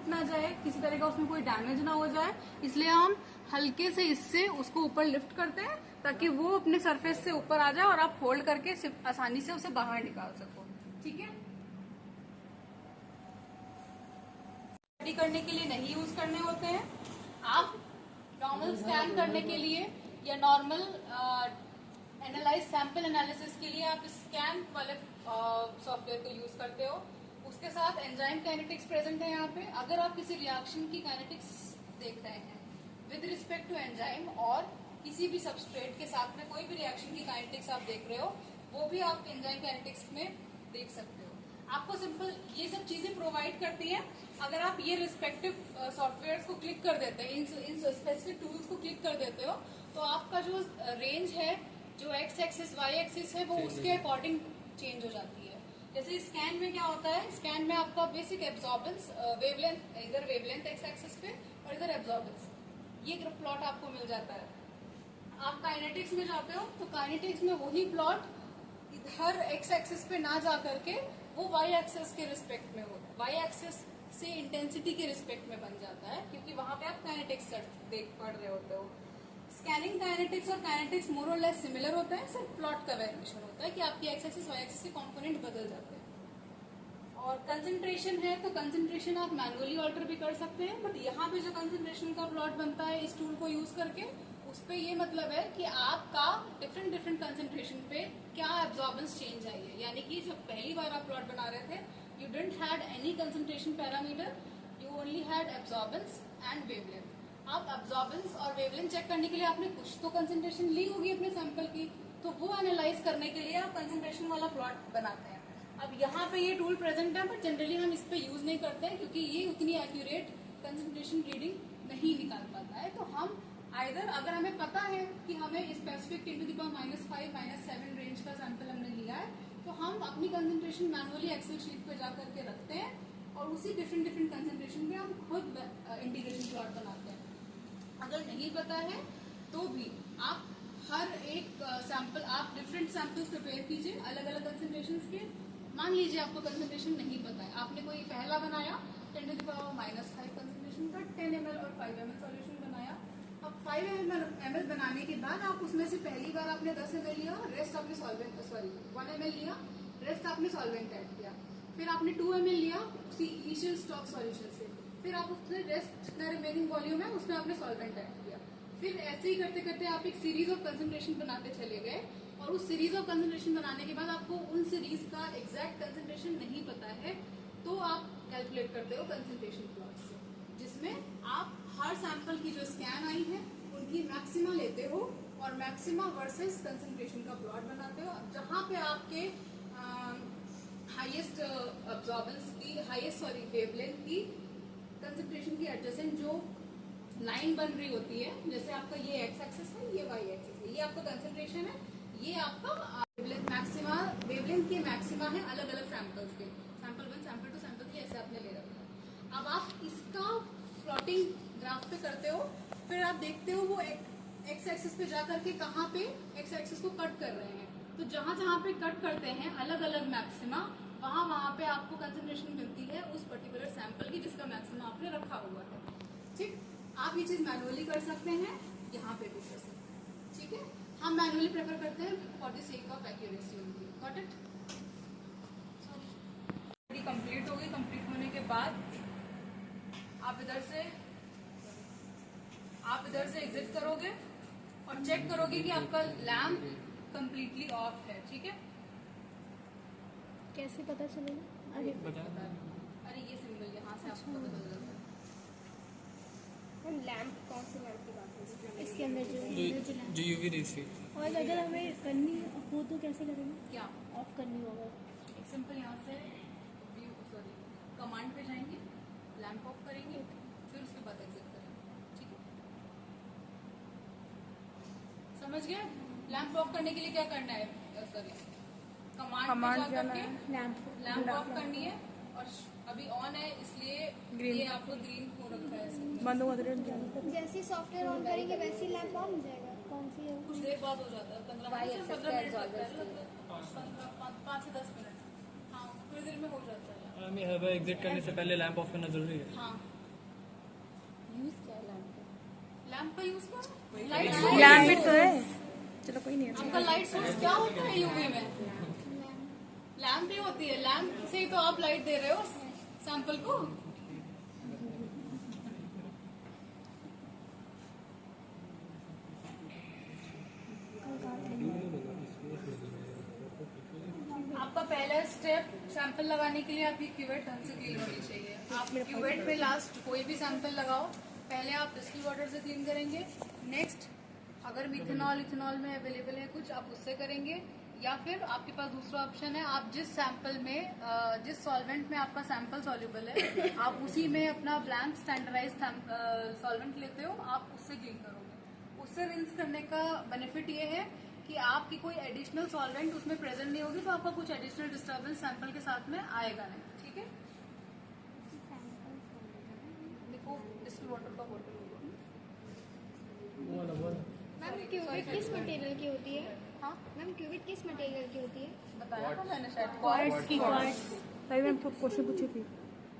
ना जाए, किसी तरह का उसमें कोई डैमेज ना हो जाए, इसलिए हम हल्के से इससे उसको ऊपर लिफ्ट करते हैं ताकि वो अपने सरफेस से ऊपर आ जाए और आप होल्ड करके आसानी से उसे बाहर निकाल सको। ठीक है, स्टडी करने के लिए नहीं यूज करने होते हैं। आप नॉर्मल स्कैन करने के लिए या नॉर्मल एनालाइज सैंपल एनालिसिस के लिए आप स्कैन वाले सॉफ्टवेयर को यूज करते हो। उसके साथ एंजाइम काइनेटिक्स प्रेजेंट है यहाँ पे। अगर आप किसी रिएक्शन की काइनेटिक्स देख रहे हैं विद रिस्पेक्ट टू एंजाइम और किसी भी सबस्ट्रेट के साथ में कोई भी रिएक्शन की काइनेटिक्स आप देख रहे हो, वो भी आप एंजाइम काइनेटिक्स में देख सकते हो। आपको सिंपल ये सब चीजें प्रोवाइड करती हैं। अगर आप ये रिस्पेक्टिव सॉफ्टवेयर्स को क्लिक कर देते हैं, इन स्पेसिफिक टूल्स को क्लिक कर देते हो, तो आपका जो रेंज है, जो एक्स एक्सिस वाई एक्सिस है, वो उसके अकॉर्डिंग चेंज हो जाती है। जैसे स्कैन में क्या होता है, स्कैन में आपका बेसिक एब्जॉर्बेंस वेवलेंथ, इधर वेवलेंथ एक्स एक्सिस पे और इधर एब्जॉर्बेंस, ये प्लॉट आपको मिल जाता है। आप काइनेटिक्स में जाते हो तो काइनेटिक्स में वही प्लॉट इधर एक्स एक्सिस पे ना जा करके वो वाई एक्सिस के रिस्पेक्ट में होता है, वाई एक्सिस से इंटेंसिटी के रिस्पेक्ट में बन जाता है, क्योंकि वहां पे आप काइनेटिक्स देख पढ़ रहे होते हो। स्कैनिंग काइनेटिक्स और काइनेटिक्स मोर और लेस सिमिलर होता है, सिर्फ प्लॉट का वेरिएशन होता है कि आपकी एक्स एक्सिस वाई एक्सिस के कंपोनेंट बदल जाते हैं। और कंसंट्रेशन है तो कंसंट्रेशन आप मैनुअली ऑल्टर भी कर सकते हैं, बट यहाँ पे जो कंसंट्रेशन का प्लॉट बनता है इस टूल को यूज करके, उस पे ये मतलब है कि आपका डिफरेंट डिफरेंट कंसंट्रेशन पे क्या एब्जॉर्बेंस चेंज आई है। यानी कि जब पहली बार आप प्लॉट बना रहे थे, you didn't had any concentration parameter, you only had absorbance and wavelength. आप एब्जॉर्बेंस और वेवलेंथ चेक करने के लिए आपने कुछ तो कंसंट्रेशन ली होगी अपने सैंपल की, तो वो एनालाइज करने के लिए आप कंसंट्रेशन वाला प्लॉट बनाते हैं। अब यहाँ पे ये टूल प्रेजेंट है, बट जनरली हम इस पे यूज नहीं करते हैं क्योंकि ये उतनी एक्यूरेट कंसंट्रेशन रीडिंग नहीं निकाल पाता है। तो हम आइदर, अगर हमें पता है कि हमें स्पेसिफिक 10⁻⁻5 -7 रेंज का सैंपल हमने लिया है, तो हम अपनी कंसंट्रेशन मैनुअली एक्सेल शीट पे जा करके रखते हैं और उसी डिफरेंट डिफरेंट कंसंट्रेशन पे हम खुद इंटीग्रेशन प्लॉट बनाते हैं। अगर नहीं पता है तो भी आप हर एक सैंपल, आप डिफरेंट सैंपल्स प्रिपेयर कीजिए अलग अलग कंसंट्रेशन के। मान लीजिए आपको कंसंट्रेशन नहीं पता है, आपने कोई पहला बनाया 10⁻⁻5 कंसंट्रेशन का 10 ml और 5 ml सॉल्यूशन बनाया। अब 5 ml बनाने के बाद आप उसमें से पहली बार आपने 10 ml लिया, रेस्ट आपने सॉल्वेंट, 1 ml लिया, रेस्ट आपने सॉल्वेंट ऐड किया। फिर आपने 2 ml लिया उसी इनिशियल स्टॉक सॉल्यूशन से, फिर आप उसमें रेस्ट का रिमेनिंग वॉल्यूम है उसमें आपने सॉल्वेंट ऐड किया। फिर ऐसे ही करते करते आप एक सीरीज ऑफ कंसंट्रेशन बनाते चले गए, और उस सीरीज ऑफ कंसंट्रेशन बनाने के बाद आपको उन सीरीज का एग्जैक्ट कंसंट्रेशन नहीं पता है, तो आप कैलकुलेट करते हो कंसंट्रेशन प्लॉट से, जिसमें आप हर सैंपल की जो स्कैन आई है उनकी मैक्सिमा लेते हो और मैक्सिमा वर्सेस कंसंट्रेशन का प्लॉट बनाते हो। जहां पे आपके हाईएस्ट अब्जॉर्बेंस की, वेवलेंथ की कंसंट्रेशन की एडजेसेंट जो लाइन बन रही होती है, जैसे आपका ये एक्स एक्सिस है, ये वाई एक्सिस है, ये आपका कंसंट्रेशन है, ये आपका मैक्सिमा, वेवलेंथ की मैक्सिमा है अलग अलग सैंपल्स के, सैंपल 1, सैंपल 2, सैंपल 3 ऐसे आपने ले रखा है। अब आप इसका प्लॉटिंग ग्राफ पे करते हो, फिर आप देखते हो वो एक्स एक्सिस पे जा करके कहाँ पे एक्स एक्सिस को कट कर रहे हैं, तो जहां जहां पे कट करते हैं अलग अलग मैक्सिमा, वहां पे आपको कंसंट्रेशन मिलती है उस पर्टिकुलर सैंपल की जिसका मैक्सिमा आपने रखा हुआ है। ठीक, आप ये चीज मैनुअली कर सकते हैं, यहाँ पे भी कर सकते हैं। ठीक है, हम मैनुअली प्रेफर करते हैं for the sake of accuracy only. Got it? Complete हो गई। कंप्लीट होने के बाद आप इधर से एग्जिट करोगे और चेक करोगे कि आपका लैम्प कंप्लीटली ऑफ है। ठीक है, कैसे पता चलेगा? अरे ये सिंबल यहाँ से आपको पता चल जाता है। लैंप, कौन से लैंप की बात है? इसके अंदर जो यूवी रेस है। और अगर हमें करनी हो तो कैसे करेंगे? क्या ऑफ करनी होगा? एक सिंपल यहाँ से कमांड पे जाएंगे, लैंप ऑफ करेंगे, फिर उसके बाद एग्जिट करेंगे। ठीक है, समझ गए? लैंप ऑफ करने के लिए क्या करना है? कमांड पे जाकर लैंप ऑफ करनी है, और अभी ऑन है इसलिए ये आपको ग्रीन हो रखा है। बंद हो जैसे सॉफ्टवेयर ऑन करेंगे वैसे ही लैंप ऑन हो जाएगा। कौन सी है? कुछ देर बाद हो जाता है, 15 मिनट से 5 से 10 मिनट। हाँ, थोड़ी देर में हो जाता है। हमें एग्जिट करने से पहले लैंप ऑफ करना जरूरी है। हाँ, लैंप का यूज करो। लाइट लैम्प तो है, चलो कोई नहीं। आपका लाइट सोर्स क्या होता है यूवी में? लैंप ही होती है। लैंप से ही तो आप लाइट दे रहे हो सैंपल को। आपका पहला स्टेप सैंपल लगाने के लिए आपकी क्यूवेट ढंग से क्लीन होनी चाहिए। आप क्यूवेट में लास्ट कोई भी सैंपल लगाओ, पहले आप डिस्टिल वाटर से क्लीन करेंगे। नेक्स्ट अगर इथेनॉल में अवेलेबल है कुछ, आप उससे करेंगे, या फिर आपके पास दूसरा ऑप्शन है, आप जिस सैंपल में जिस सॉल्वेंट में आपका सैंपल सॉल्युबल है, आप उसी में अपना ब्लैंक स्टैंडर्डाइज सॉल्वेंट लेते हो, आप उससे क्लीन करोगे। उससे रिंस करने का बेनिफिट ये है कि आपकी कोई एडिशनल सॉल्वेंट उसमें प्रेजेंट नहीं होगी, तो आपका कुछ एडिशनल डिस्टर्बेंस सैंपल के साथ में आएगा नहीं। ठीक है, देखो डिस्टिल वाटर का बोतल मैम क्यूबिट किस मटेरियल की होती है? हाँ मैम क्यूबिट किस मटेरियल की होती है? बताया था मैंने शायद। क्वार्ट्ज की क्वार्ट्ज भाई मैंने क्वेश्चन पूछी थी।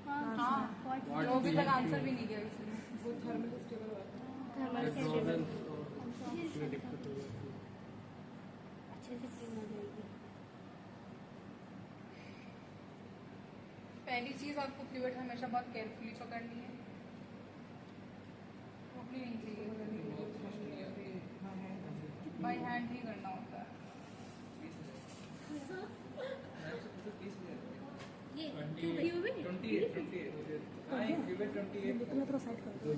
हाँ, जो अभी तक आंसर भी नहीं दिया किसी ने। वो थर्मल स्टेबल थर्मल स्टेबल अच्छे से क्लीन हो जाएगी। पहली चीज आपको क्यूवेट हमेशा बहुत केयरफुली पकड़नी है, टूटनी नहीं चाहिए। बाई हैंड ही करना होता है। मैं थोड़ा साइड कर दूँ।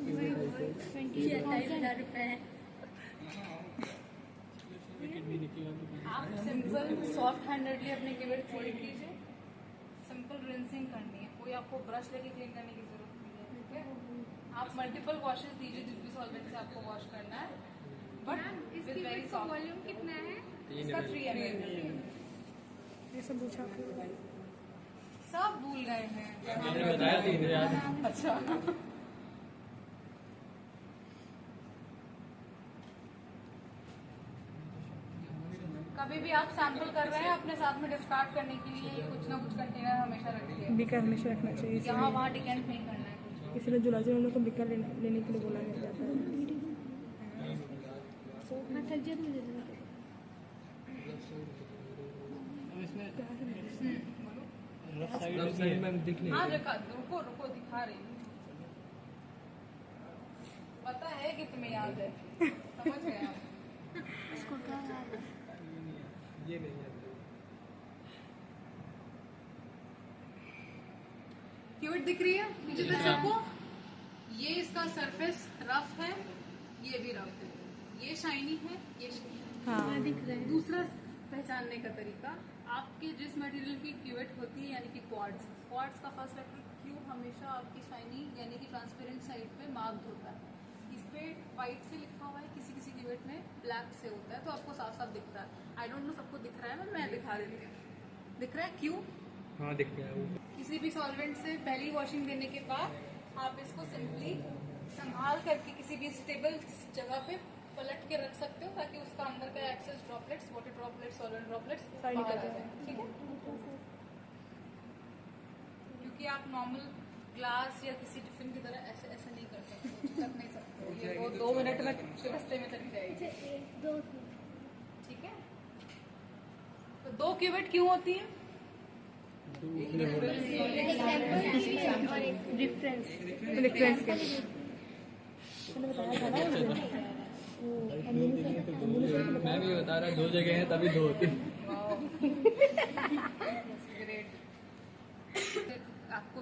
आप सिंपल सॉफ्ट हैंडेडली अपने क्यूवेट क्लीन कीजिए। सिंपल रिंसिंग करनी है, कोई आपको ब्रश लेके क्लीन करने की जरूरत नहीं है। ठीक है, आप मल्टीपल वॉशेस दीजिए जिस भी सॉल्वेंट से आपको वॉश करना है, but with very soft. Volume कितना है? इसका 3 ml। ये सब पूछा आपको? सब भूल गए हैं। मैंने बताया 3 यार। अच्छा, कभी भी आप सैंपल कर रहे हैं, अपने साथ में डिस्कार्ड करने के लिए कुछ ना कुछ कंटेनर हमेशा रखिए। बीकर हमेशा रखना चाहिए। यहाँ वहाँ डिकेंट नहीं करना है कुछ। इसलिए जुलाई में लोग को बीकर लेने के लिए बोला जाता है। हाँ थक जाए तो मुझे देना। लेफ्ट साइड में दिख नहीं हाँ रही। रुको दिखा रही हूँ। पता है कि तुम्हें याद है, समझ गए आप। इसको क्या याद है? ये नहीं है। क्यूट दिख रही है नीचे तक सबको? ये इसका सरफेस रफ है, ये भी रफ है, ये शाइनी है, ये शाइनी है। हाँ दिख रहा है। दूसरा पहचानने का तरीका, आपके जिस मटेरियल की क्यूवेट होती है यानी कि क्वार्ट्ज का फर्स्ट लेटर क्यू हमेशा आपकी शाइनी यानी कि ट्रांसपेरेंट साइड पे मार्क्ड होता है। इस पे व्हाइट से लिखा हुआ है, किसी किसी क्यूवेट में ब्लैक से होता है, तो आपको साफ साफ दिखता है। आई डोंट नो सबको दिख रहा है, मैं दिखा देती हूँ। दिख रहा है क्यू? हाँ दिख रहा है वो। किसी भी सॉल्वेंट से पहली वॉशिंग देने के बाद आप इसको सिंपली संभाल करके किसी भी स्टेबल जगह पे पलट के रख सकते हो, ताकि उसका अंदर का excess droplets, water droplets, solvent droplets बाहर आ जाए। ठीक है, क्योंकि आप नॉर्मल ग्लास या किसी टिफिन की तरह ऐसे ऐसे नहीं कर सकते, रख नहीं सकते। ये वो 2 मिनट में रास्ते में चली जाएगी। दो ठीक है, तो 2 क्यूवेट क्यों होती है? रेफरेंस के मैंने बताया था ना। मैं भी बता रहा 2 जगह है तभी 2 होती। ग्रेट, आपको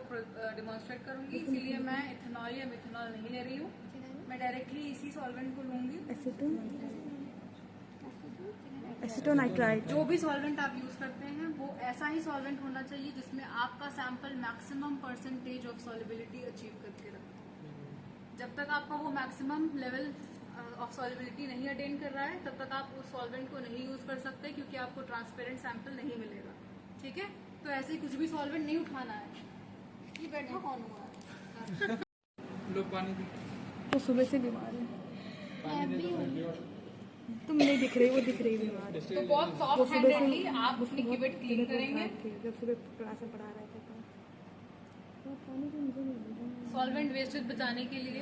डिमॉन्स्ट्रेट करूंगी, इसीलिए मैं इथेनॉल या मिथेनॉल नहीं ले रही हूँ, मैं डायरेक्टली इसी सॉल्वेंट को लूंगी। एसीटोनाइट्राइट। जो भी सॉल्वेंट आप यूज करते हैं वो ऐसा ही सॉल्वेंट होना चाहिए जिसमें आपका sample maximum percentage of solubility achieve करके रखे। जब तक आपका वो मैक्सिमम लेवल ऑफ सॉल्युबिलिटी नहीं अटेन कर रहा है, तब तक आप उस सॉल्वेंट को नहीं यूज कर सकते, क्योंकि आपको ट्रांसपेरेंट सैंपल नहीं मिलेगा। ठीक है, तो ऐसे ही कुछ भी सॉल्वेंट नहीं उठाना है। ये बैठा कौन हुआ है? लोग पानी पी। वो सुबह से बीमार है। तुम नहीं दिख रही, वो दिख रही बीमार। तो बहुत सॉफ्ट हैंडेडली आप अपनी क्यूवेट क्लीन करेंगे। जब सुबह क्लास में पढ़ा रहे थे तो सॉल्वेंट वेस्टेज बचाने के लिए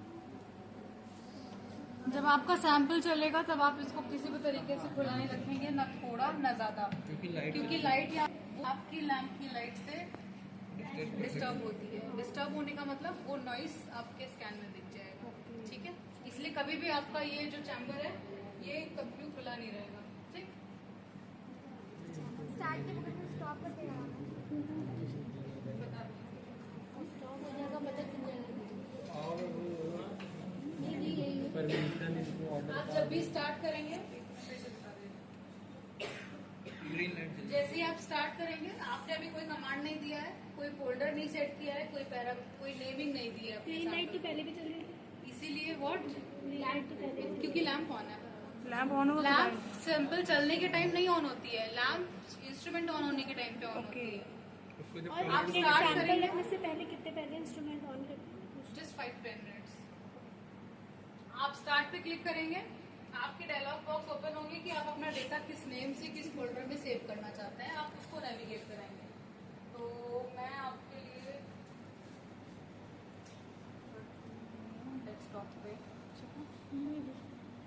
जब आपका सैंपल चलेगा तब आप इसको किसी भी तरीके से खुला नहीं रखेंगे, ना थोड़ा ना ज्यादा, क्योंकि लाइट या आपकी लैंप की लाइट से डिस्टर्ब होती है। डिस्टर्ब होने का मतलब वो नॉइस आपके स्कैन में दिख जाएगा, ठीक है। इसलिए कभी भी आपका ये जो चैम्बर है ये कभी भी खुला नहीं रहेगा, ठीक। स्टार्ट के वक्त स्टॉप कर देना, स्टॉप हो जाएगा मतलब चल जाएगा। और यही परमिशन इसको ऑर्डर आप जब भी स्टार्ट करेंगे, ग्रीन लाइट जल जैसे ही आप स्टार्ट करेंगे, आपने अभी कोई कमांड नहीं दिया है, कोई फोल्डर नहीं सेट किया है, कोई नेमिंग नहीं दी है अपने ग्रीन लाइट तो sample पहले भी चल रही थी, को। इसीलिए व्हाट, लाइट तो पहले भी क्योंकि लैंप ऑन है। लैम्प ऑन होगा लैंप सैंपल चलने के टाइम नहीं ऑन होती है, लैंप इंस्ट्रूमेंट ऑन होने के टाइम पे ऑन होती है। उसको जब और आप आपके start सैंपल करेंगे। लगने से पहले कितने पहले इंस्ट्रूमेंट ऑन करते जस्ट 5-10 मिनट्स। आप स्टार्ट पे क्लिक करेंगे, आपकी डायलॉग बॉक्स ओपन होगी कि आप अपना डेटा किस नेम से किस फोल्डर में सेव करना चाहते हैं, आप उसको नेविगेट कराएंगे। तो मैं आपके लिए डेस्कटॉप पे,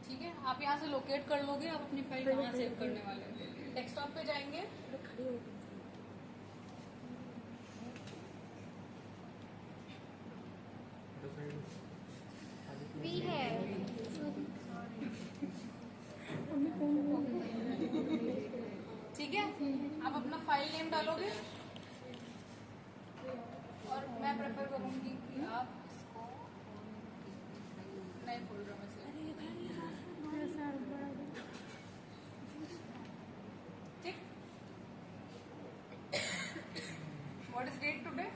ठीक है, आप यहाँ से लोकेट कर लोगे आप अपनी फाइल कहाँ सेव करने वाले हैं। डेस्कटॉप पे जाएंगे, खड़ी होगी। भी है। ठीक है। आप अपना फाइल नेम डालोगे और मैं प्रेफर करूंगी कि आप इसको नए फोल्डर में से, ठीक। What is date today?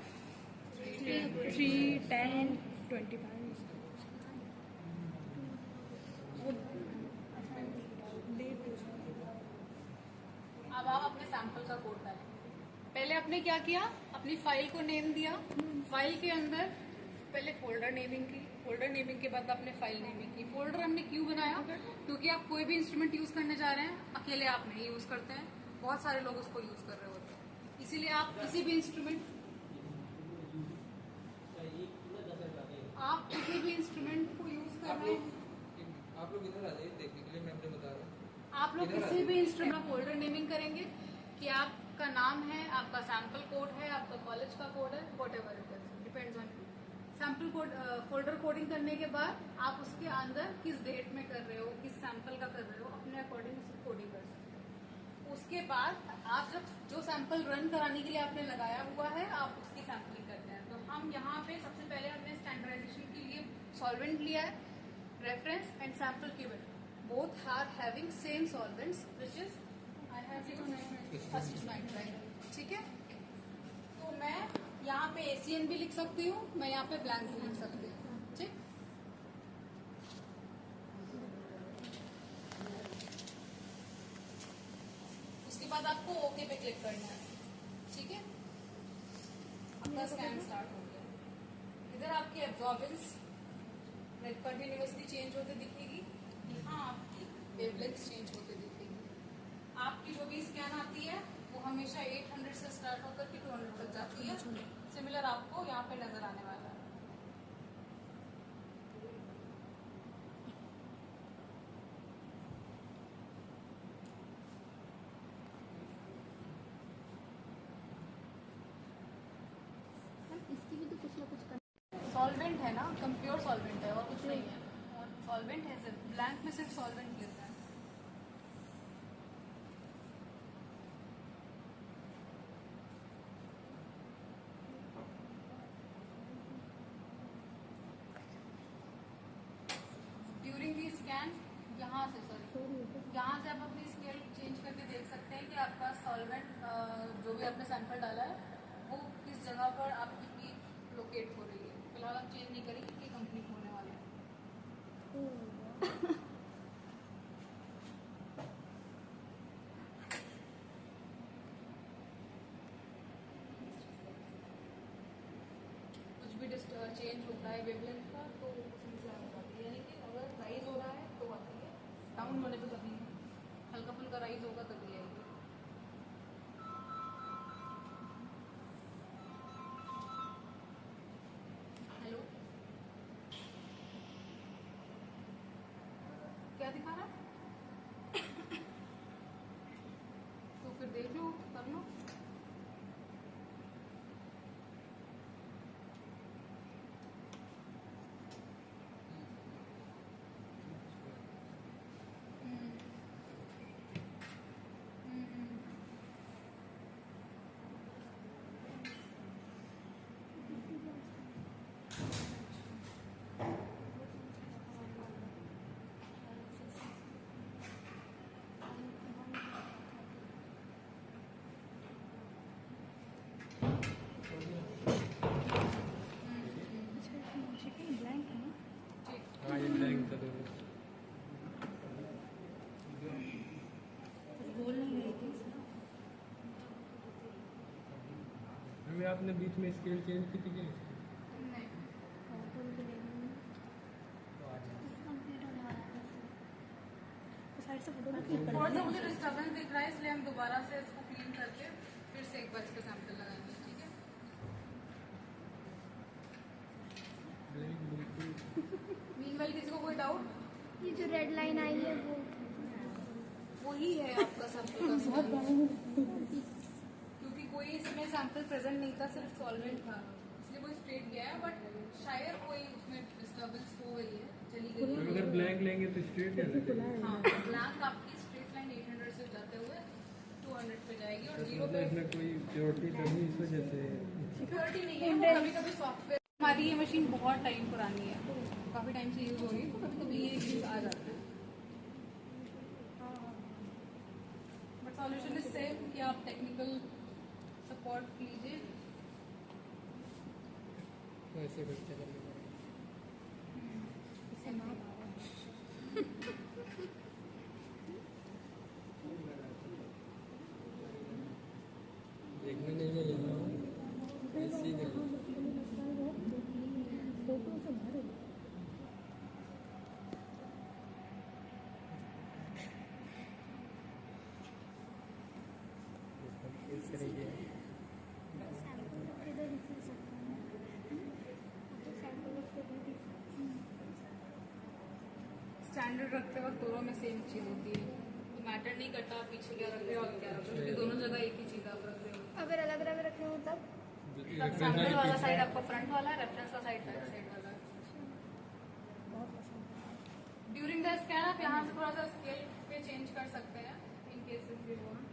3/10/25। अब आप अपने सैंपल का कोड डालें। पहले आपने क्या किया, अपनी फाइल को नेम दिया, फाइल के अंदर पहले फोल्डर नेमिंग की, फोल्डर नेमिंग के बाद आपने फाइल नेमिंग की। फोल्डर हमने क्यों बनाया, क्योंकि आप कोई भी इंस्ट्रूमेंट यूज करने जा रहे हैं, अकेले आप नहीं यूज करते हैं, बहुत सारे लोग उसको यूज कर रहे होते हैं। इसीलिए आप किसी भी इंस्ट्रूमेंट को यूज कर रहे हैं, आप लोग इधर आ जाइए देखने के लिए, मैं अपने बता रहा हूँ। आप लोग किसी भी इंस्ट्रूमेंट फोल्डर नेमिंग करेंगे कि आपका नाम है, आपका सैंपल कोड है, आपका कॉलेज का कोड है, what ever it is, depends on you. Sample code folder coding करने के बाद आप उसके अंदर किस डेट में कर रहे हो, किस सैंपल का कर रहे हो, अपने अकॉर्डिंग उसकी कोडिंग कर सकते हो। उसके बाद आप जब जो सैंपल रन कराने के लिए आपने लगाया हुआ है, आप उसकी सैंपलिंग करते हैं। तो हम यहाँ पे सबसे पहले हमने स्टैंडर्डाइजेशन के लिए सॉल्वेंट लिया है, reference and sample cuvette, both are having same solvents, which is I have used first nitride, ठीक है। तो मैं यहाँ पे ACN भी लिख सकती हूँ, मैं यहाँ पे ब्लैंक भी लिख सकती हूँ, ठीक। उसके बाद आपको ओके पे क्लिक करना है, ठीक है। आपका स्कैन स्टार्ट हो गया। इधर आपकी एब्जॉर्बेंस रेड कंटिन्यूअसली चेंज होते दिखेगी, यहाँ आपकी वेवलेंथ चेंज होते दिखेगी। आपकी जो भी स्कैन आती है वो हमेशा 800 से स्टार्ट होकर के 200 तक जाती है। सिमिलर आपको यहाँ पे नजर आने वाला है। इसकी भी तो कुछ ना कुछ कर। सॉल्वेंट है ना, प्योर सॉल्वेंट है और कुछ नहीं है। और सॉल्वेंट है सिर्फ, ब्लैंक में सिर्फ सॉल्वेंट लेता है। ड्यूरिंग दी स्कैन यहाँ से यहाँ से आप अपनी स्केल चेंज करके देख सकते हैं कि आपका सॉल्वेंट जो भी आपने सैंपल डाला है वो किस जगह पर आपकी पीक लोकेट हो रही है। फिलहाल आप चेंज नहीं करेंगे कि कंप्लीट होने वाला है। कुछ भी चेंज होता है वेवलेंथ का तो उसमें से आ जाती है, यानी कि अगर राइज हो रहा है तो आती है, डाउन होने पे कभी नहीं, हल्का फुल्का राइज होगा तभी आएगी। हेलो, क्या दिखा रहा है? तो फिर देख लो, कर लो। ब्लैंक है ना? हाँ ये ब्लैंक था दोनों। कुछ बोल नहीं रही थी। अभी आपने बीच में स्केल चेंज की थी क्या? नहीं, साइड से फोटो ना क्लिक थोड़ा सा कर मुझे डिस्टर्बेंस दिख रहा है, इसलिए हम दोबारा से इसको क्लीन करके फिर से एक बार इसका सैंपल लगाएंगे, ठीक है? ब्लैंक बिल्कुल। मीनवाइल किसी को कोई डाउट? ये जो रेड लाइन आई है वो वही है आपका सैंपल का स्केल। क्योंकि कोई इसमें सैंपल प्रेजेंट नहीं था, सिर्फ सॉल्वेंट था, इसलिए वो स्ट्रेट गया है, बट शायद कोई उसमें डिस्टर्बेंस हो गई है, चली गई है। अगर ब्लैंक लेंगे तो स्ट्रेट जाना हाँ, ब्लैंक आपकी स्ट्रेट लाइन 800 से जाते हुए 200 पे जाएगी और जीरो मतलब पे इसमें कोई प्योरिटी नहीं इस वजह से। सिक्योरिटी नहीं है। वो कभी कभी सॉफ्टवेयर, हमारी ये मशीन बहुत टाइम पुरानी है, काफी टाइम से यूज हो रही है, तो कभी कभी ये इश्यूज आ जाते हैं। बट सॉल्यूशन इज सेम कि आप टेक्निकल सपोर्ट लीजिए। ऐसे करते करने पड़ेगा। देखने नहीं है यहाँ ऐसी नहीं। फोटो से भरे इस तरीके सैंपल किधर दिख सकता है तो सैंपल स्टैंडर्ड रखते वक्त दोनों में सेम चीज होती है, तो मैटर नहीं करता आप पीछे क्या रख रहे हो और क्या रख रहे हो, क्योंकि दोनों जगह एक ही चीज आप रख रहे हो। अगर अलग अलग रखे हो तब सैंपल वाला साइड आपका फ्रंट वाला है, रेफरेंस का साइड बैक साइड वाला है। ड्यूरिंग द स्कैन आप यहाँ से थोड़ा सा स्केल पे चेंज कर सकते हैं in case if you want.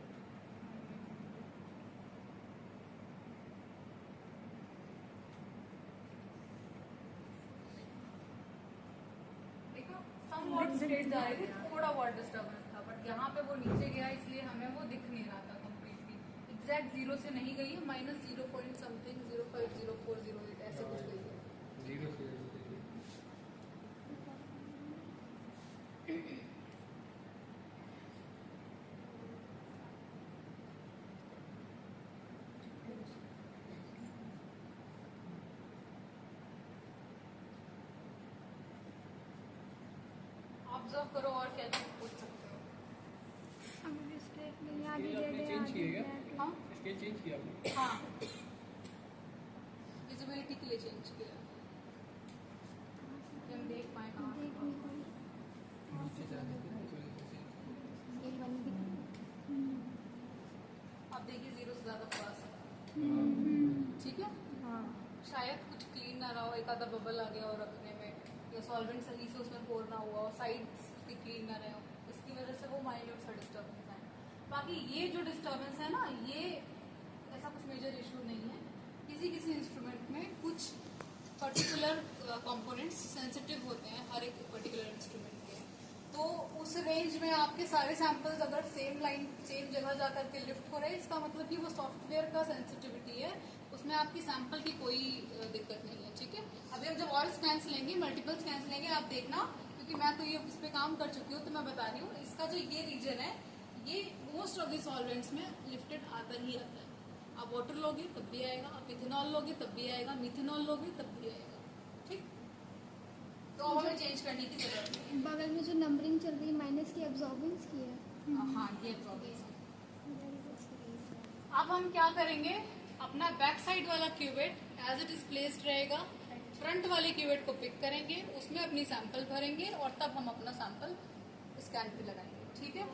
देखो सम वर्ड स्ट्रेट जा रही थी, थोड़ा वर्ड डिस्टर्बेंस था, बट यहाँ पे वो नीचे गया इसलिए हमें वो दिख नहीं रहा था कंप्लीटली। एग्जैक्ट जीरो से नहीं गई है, माइनस 0 पॉइंट समथिंग 05040 ऐसे कुछ गई है। जीरो से ऑब्जर्व करो और क्या चीज पूछ सकते हो। मुझे स्ट्रेट नहीं आगे आपने दे चेंज किया क्या? हाँ स्केल चेंज किया आपने? हाँ, विजिबिलिटी के लिए चेंज किया, कि हम देख पाए कहाँ से। देख नहीं पाई नीचे जाने के इस वजह से स्केल बन दिख आप देखिए 0 से ज्यादा पास है, ठीक है? हाँ शायद कुछ क्लीन ना रहा हो, एक आधा बबल आ गया हो रखने में, या सॉल्वेंट सही से उसमें पोर ना हुआ हो, साइड्स भी क्लीन ना रहे हो, इसकी वजह से वो माइन्यूट सा डिस्टर्बेंस है। बाकी ये जो डिस्टर्बेंस है ना, ये ऐसा कुछ मेजर इशू नहीं है। किसी किसी इंस्ट्रूमेंट में कुछ पर्टिकुलर कंपोनेंट्स सेंसिटिव होते हैं हर एक पर्टिकुलर इंस्ट्रूमेंट के, तो उस रेंज में आपके सारे सैंपल्स अगर सेम लाइन सेम जगह जा करके लिफ्ट हो रहे हैं, इसका मतलब कि वो सॉफ्टवेयर का सेंसिटिविटी है, उसमें आपकी सैंपल की कोई दिक्कत नहीं है, ठीक है? अभी हम जब और स्कैंस लेंगे, मल्टीपल स्कैंस लेंगे, आप देखना, क्योंकि मैं तो ये उस पर काम कर चुकी हूँ, तो मैं बता रही हूँ, इसका जो ये रीजन है, ये मोस्ट ऑफ द सॉल्वेंट्स में लिफ्टेड आता ही आता है। आप वाटर लोगे तब भी आएगा, आप इथेनॉल लोगे तब भी आएगा, मिथेनॉल लोगे तब भी आएगा, ठीक? तो अब हमें चेंज करने की जरूरत नहीं है। बगल में जो नंबरिंग चल रही है माइनस की एब्जॉर्बेंस की है हाँ, ये प्रॉब्लम है। अब हम क्या करेंगे, अपना बैक साइड वाला क्यूबेट एज इट इज प्लेस्ड रहेगा, फ्रंट वाले क्यूबेट को पिक करेंगे, उसमें अपनी सैंपल भरेंगे और तब हम अपना सैंपल स्कैन पे लगाएंगे, ठीक है।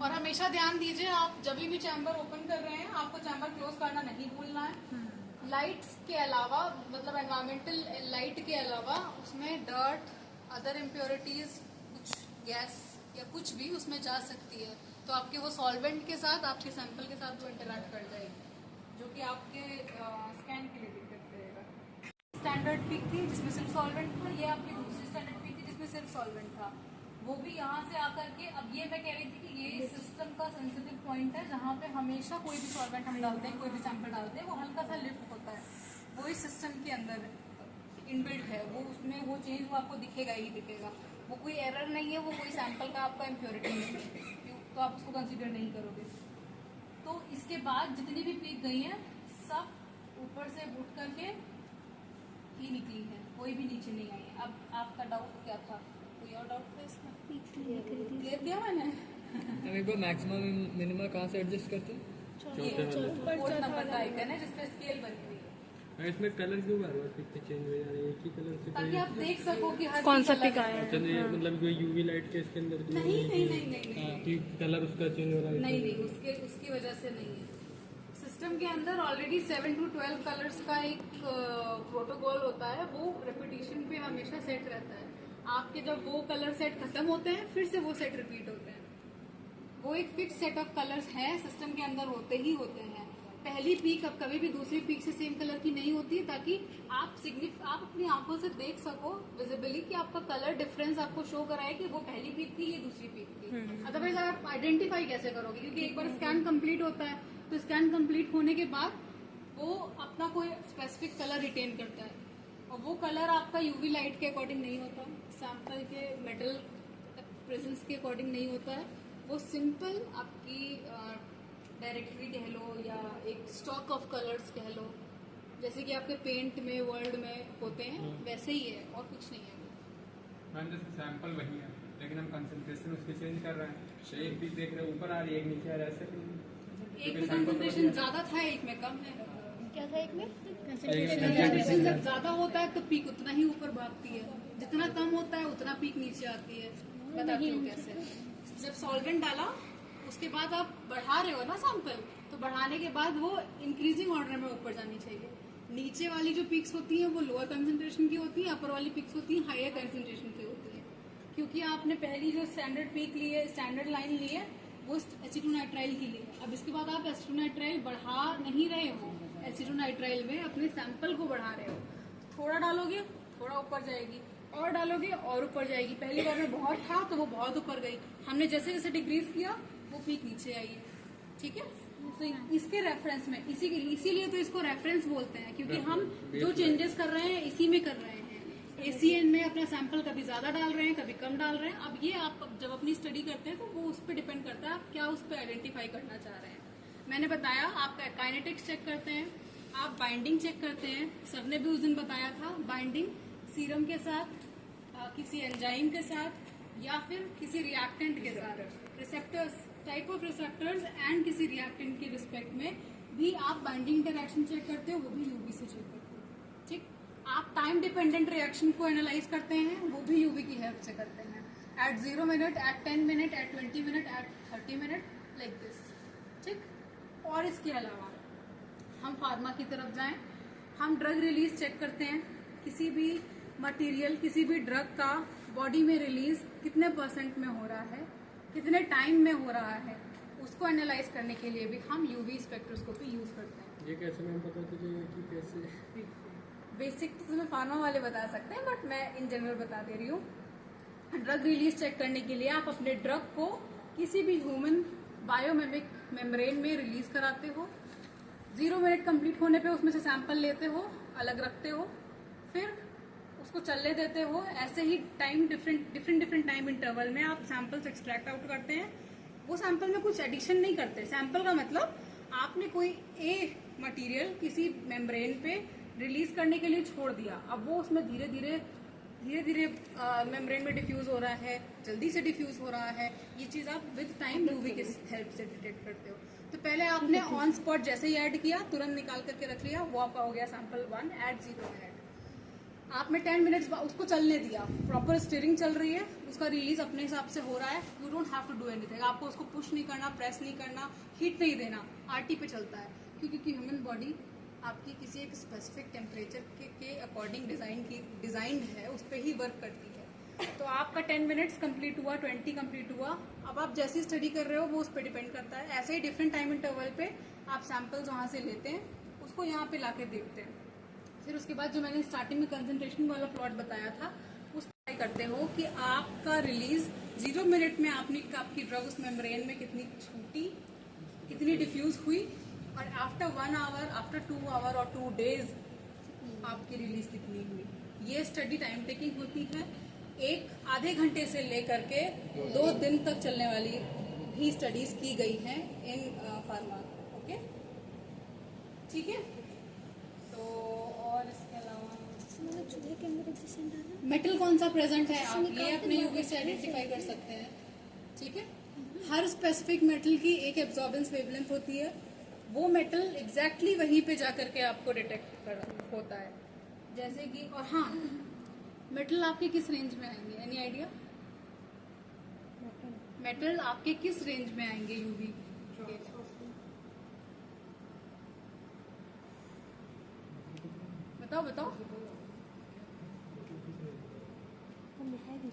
और हमेशा ध्यान दीजिए, आप जब भी चैम्बर ओपन कर रहे हैं आपको चैम्बर क्लोज करना नहीं भूलना है। लाइट्स के अलावा, मतलब एनवायरमेंटल लाइट के अलावा उसमें डर्ट, अदर इम्प्योरिटीज, कुछ गैस या कुछ भी उसमें जा सकती है, तो आपके वो सॉल्वेंट के साथ, आपके सैंपल के साथ वो इंटरैक्ट कर जाएगी, जो कि आपके स्कैन के लिए दिक्कत करेगा। स्टैंडर्ड पिक थी जिसमें सिर्फ सॉल्वेंट था, ये आपकी दूसरी स्टैंडर्ड पिक थी जिसमें सिर्फ सॉल्वेंट था। वो भी यहाँ से आकर के, अब ये मैं कह रही थी कि ये सिस्टम का सेंसिटिव पॉइंट है जहाँ पे हमेशा कोई भी सॉल्वेंट हम डालते हैं, कोई भी सैंपल डालते हैं, वो हल्का सा लिफ्ट होता है, वो इस सिस्टम के अंदर इनबिल्ट है, वो उसमें वो चेंज वो आपको दिखेगा ही दिखेगा, वो कोई एरर नहीं है, वो कोई सैंपल का आपका इम्प्योरिटी नहीं है, तो आप उसको कंसिडर नहीं करोगे। तो इसके बाद जितनी भी पीक गई हैं सब ऊपर से उठ करके ही निकली है, कोई भी नीचे नहीं आई है। अब आपका डाउट क्या था, कोई और डाउट था इसमें? क्लियर किया मैंने? हम एक बार मैक्सिमम मिनिमम कहाँ से एडजस्ट करते हैं? चौथे वाले। कोड नंबर का आइकन है जिसपे स्केल बनी हुई है, इसमें कलर क्यों बार बार पिक चेंज हो जा रही है? एक ही कलर से ताकि आप देख सको कि हर कौन सा पिक पिक अलग आया है। है। अच्छा, नहीं मतलब कोई यूवी लाइट के इसके अंदर जो नहीं है नहीं कि- नहीं नहीं हाँ, नहीं कि कलर उसका चेंज हो रहा है नहीं नहीं, उसकी वजह से नहीं है। सिस्टम के अंदर ऑलरेडी 7 to 12 कलर्स का एक प्रोटोकॉल होता है, वो रेपिटेशन पे हमेशा सेट रहता है। आपके जब वो कलर सेट खत्म होते हैं फिर से वो सेट रिपीट होते हैं, वो एक फिक्स सेट ऑफ कलर्स हैं सिस्टम के अंदर, होते ही होते हैं। पहली पीक अब कभी भी दूसरी पीक से सेम कलर की नहीं होती है, ताकि आप अपनी आंखों से देख सको विजिबली कि आपका कलर डिफरेंस आपको शो कराए कि वो पहली पीक थी, ये दूसरी पीक थी। अदरवाइज आप आइडेंटिफाई कैसे करोगे, क्योंकि एक बार स्कैन कंप्लीट होता है तो स्कैन कंप्लीट होने के बाद वो अपना कोई स्पेसिफिक कलर रिटेन करता है, और वो कलर आपका यूवी लाइट के अकॉर्डिंग नहीं होता, सैंपल के मेटल प्रेजेंस के अकॉर्डिंग नहीं होता है, वो सिंपल आपकी डायरेक्टरी कह लो या एक स्टॉक ऑफ कलर्स कह लो, जैसे कि आपके पेंट में वर्ल्ड में होते हैं वैसे ही है, और कुछ नहीं है। मैम जैसे सैंपल वही है लेकिन हम कंसंट्रेशन उसके चेंज कर रहे हैं, तो एक भी देख रहे हैं ऊपर आ रही है, एक नीचे आ रहा है, ऐसे एक में कंसंट्रेशन ज्यादा था, एक में कम है। क्या था एक में? कंसंट्रेशन जब ज्यादा होता है तो पीक उतना ही ऊपर भागती है, जितना कम होता है उतना पीक नीचे आती है। बताती हूँ कैसे। जब सॉल्वेंट डाला उसके बाद आप बढ़ा रहे हो ना सैंपल, तो बढ़ाने के बाद वो इंक्रीजिंग ऑर्डर में ऊपर जानी चाहिए। नीचे वाली जो पीक्स होती हैं वो लोअर कंसंट्रेशन की होती है, अपर वाली पीक्स होती हैं हायर कंसंट्रेशन की होती है, क्योंकि आपने पहली जो स्टैंडर्ड पीक ली है, स्टैंडर्ड लाइन ली है, वो एसीटोनाइट्राइल की ली है। अब इसके बाद आप एसीटोनाइट्राइल बढ़ा नहीं रहे हो, एसीटोनाइट्राइल में अपने सैंपल को बढ़ा रहे हो, थोड़ा डालोगे थोड़ा ऊपर जाएगी, और डालोगे और ऊपर जाएगी। पहली बार में बहुत था तो वो बहुत ऊपर गई, हमने जैसे जैसे डिक्रीज किया वो पीक नीचे आई है, ठीक है। तो इसके रेफरेंस में इसीलिए तो इसको रेफरेंस बोलते हैं, क्योंकि हम जो चेंजेस कर रहे हैं इसी में कर रहे हैं। एसीएन में अपना सैंपल कभी ज्यादा डाल रहे हैं कभी कम डाल रहे हैं। अब ये आप जब अपनी स्टडी करते हैं तो वो उस पर डिपेंड करता है आप क्या उस पर आइडेंटिफाई करना चाह रहे हैं। मैंने बताया आप काइनेटिक्स चेक करते हैं, आप बाइंडिंग चेक करते हैं, सर ने भी उस दिन बताया था बाइंडिंग सीरम के साथ, किसी एंजाइम के साथ या फिर किसी रिएक्टेंट के साथ, receptors type of receptors and किसी रिएक्टेंट के रिस्पेक्ट में भी आप बाइंडिंग इंटरैक्शन चेक करते हो, वो भी यूवी से चेक करते हो, ठीक। आप टाइम डिपेंडेंट रिएक्शन को एनालाइज करते हैं, वो भी यूवी की हेल्प से करते हैं, at 0 minute, at 10 minute, at 20 minute, at 30 minute, like this, ठीक। और इसके अलावा हम फार्मा की तरफ जाएं, हम ड्रग रिलीज चेक करते हैं, किसी भी मटेरियल किसी भी ड्रग का बॉडी में रिलीज कितने % में हो रहा है, कितने टाइम में हो रहा है, उसको एनालाइज करने के लिए भी हम यूवी स्पेक्ट्रोस्कोपी यूज करते हैं। ये कैसे मैम पता चलेगा कि कैसे? बेसिक तो तुम्हें फार्मा वाले बता सकते हैं, बट मैं इन जनरल बता दे रही हूँ। ड्रग रिलीज चेक करने के लिए आप अपने ड्रग को किसी भी ह्यूमन बायोमेमिक मेम्ब्रेन में रिलीज कराते हो, 0 मिनट कंप्लीट होने पे उसमें से सैंपल लेते हो, अलग रखते हो, फिर उसको चलने देते हो। ऐसे ही टाइम डिफरेंट टाइम इंटरवल में आप सैंपल्स एक्सट्रैक्ट आउट करते हैं। वो सैंपल में कुछ एडिशन नहीं करते। सैंपल का मतलब आपने कोई ए मटेरियल किसी मेम्ब्रेन पे रिलीज करने के लिए छोड़ दिया, अब वो उसमें धीरे धीरे मेम्ब्रेन में डिफ्यूज हो रहा है, जल्दी से डिफ्यूज हो रहा है, ये चीज आप विद टाइम यूवी के हेल्प से डिटेक्ट करते हो। तो पहले आपने ऑन स्पॉट जैसे ही ऐड किया तुरंत निकाल करके रख लिया, वो आपका हो गया सैंपल 1 एट 0 मिनट। आपने 10 मिनट्स उसको चलने दिया, प्रॉपर स्टीयरिंग चल रही है, उसका रिलीज अपने हिसाब से हो रहा है, you don't have to do anything, आपको उसको पुश नहीं करना, प्रेस नहीं करना, हीट नहीं देना, आरटी पे चलता है, क्योंकि ह्यूमन बॉडी आपकी किसी एक स्पेसिफिक टेम्परेचर के अकॉर्डिंग डिजाइंड है, उस पर ही वर्क करती है। तो आपका 10 मिनट्स कंप्लीट हुआ, 20 कंप्लीट हुआ, अब आप जैसी स्टडी कर रहे हो वो उस पर डिपेंड करता है। ऐसे ही डिफरेंट टाइम इंटरवल पे आप सैंपल्स वहाँ से लेते हैं, उसको यहाँ पे लाके देखते हैं, फिर उसके बाद जो मैंने स्टार्टिंग में कंसंट्रेशन वाला प्लॉट बताया था उस ट्राई करते हो कि आपका रिलीज 0 मिनट में आपकी ड्रग उस मेम्ब्रेन में कितनी छूटी, कितनी डिफ्यूज हुई, और आफ्टर 1 आवर, आफ्टर 2 आवर और 2 डेज आपकी रिलीज कितनी हुई। ये स्टडी टाइम टेकिंग होती है, एक आधे घंटे से लेकर के 2 दिन तक चलने वाली भी स्टडीज की गई हैं इन फार्मा। ओके, ठीक है। तो और इसके अलावा मतलब चूल्हे के अंदर एग्जिस्टेंट डालना, मेटल कौन सा प्रेजेंट है आप ये अपने यूवी से आइडेंटिफाई कर सकते हैं, ठीक है। हर स्पेसिफिक मेटल की एक एब्जॉर्बेंस वेवलेंथ होती है, वो मेटल एग्जैक्टली वहीं पे जाकर के आपको डिटेक्ट होता है, जैसे कि, और हाँ, मेटल आपके किस रेंज में आएंगे, एनी आइडिया? मेटल आपके किस रेंज में आएंगे यूवी के? बताओ बताओ,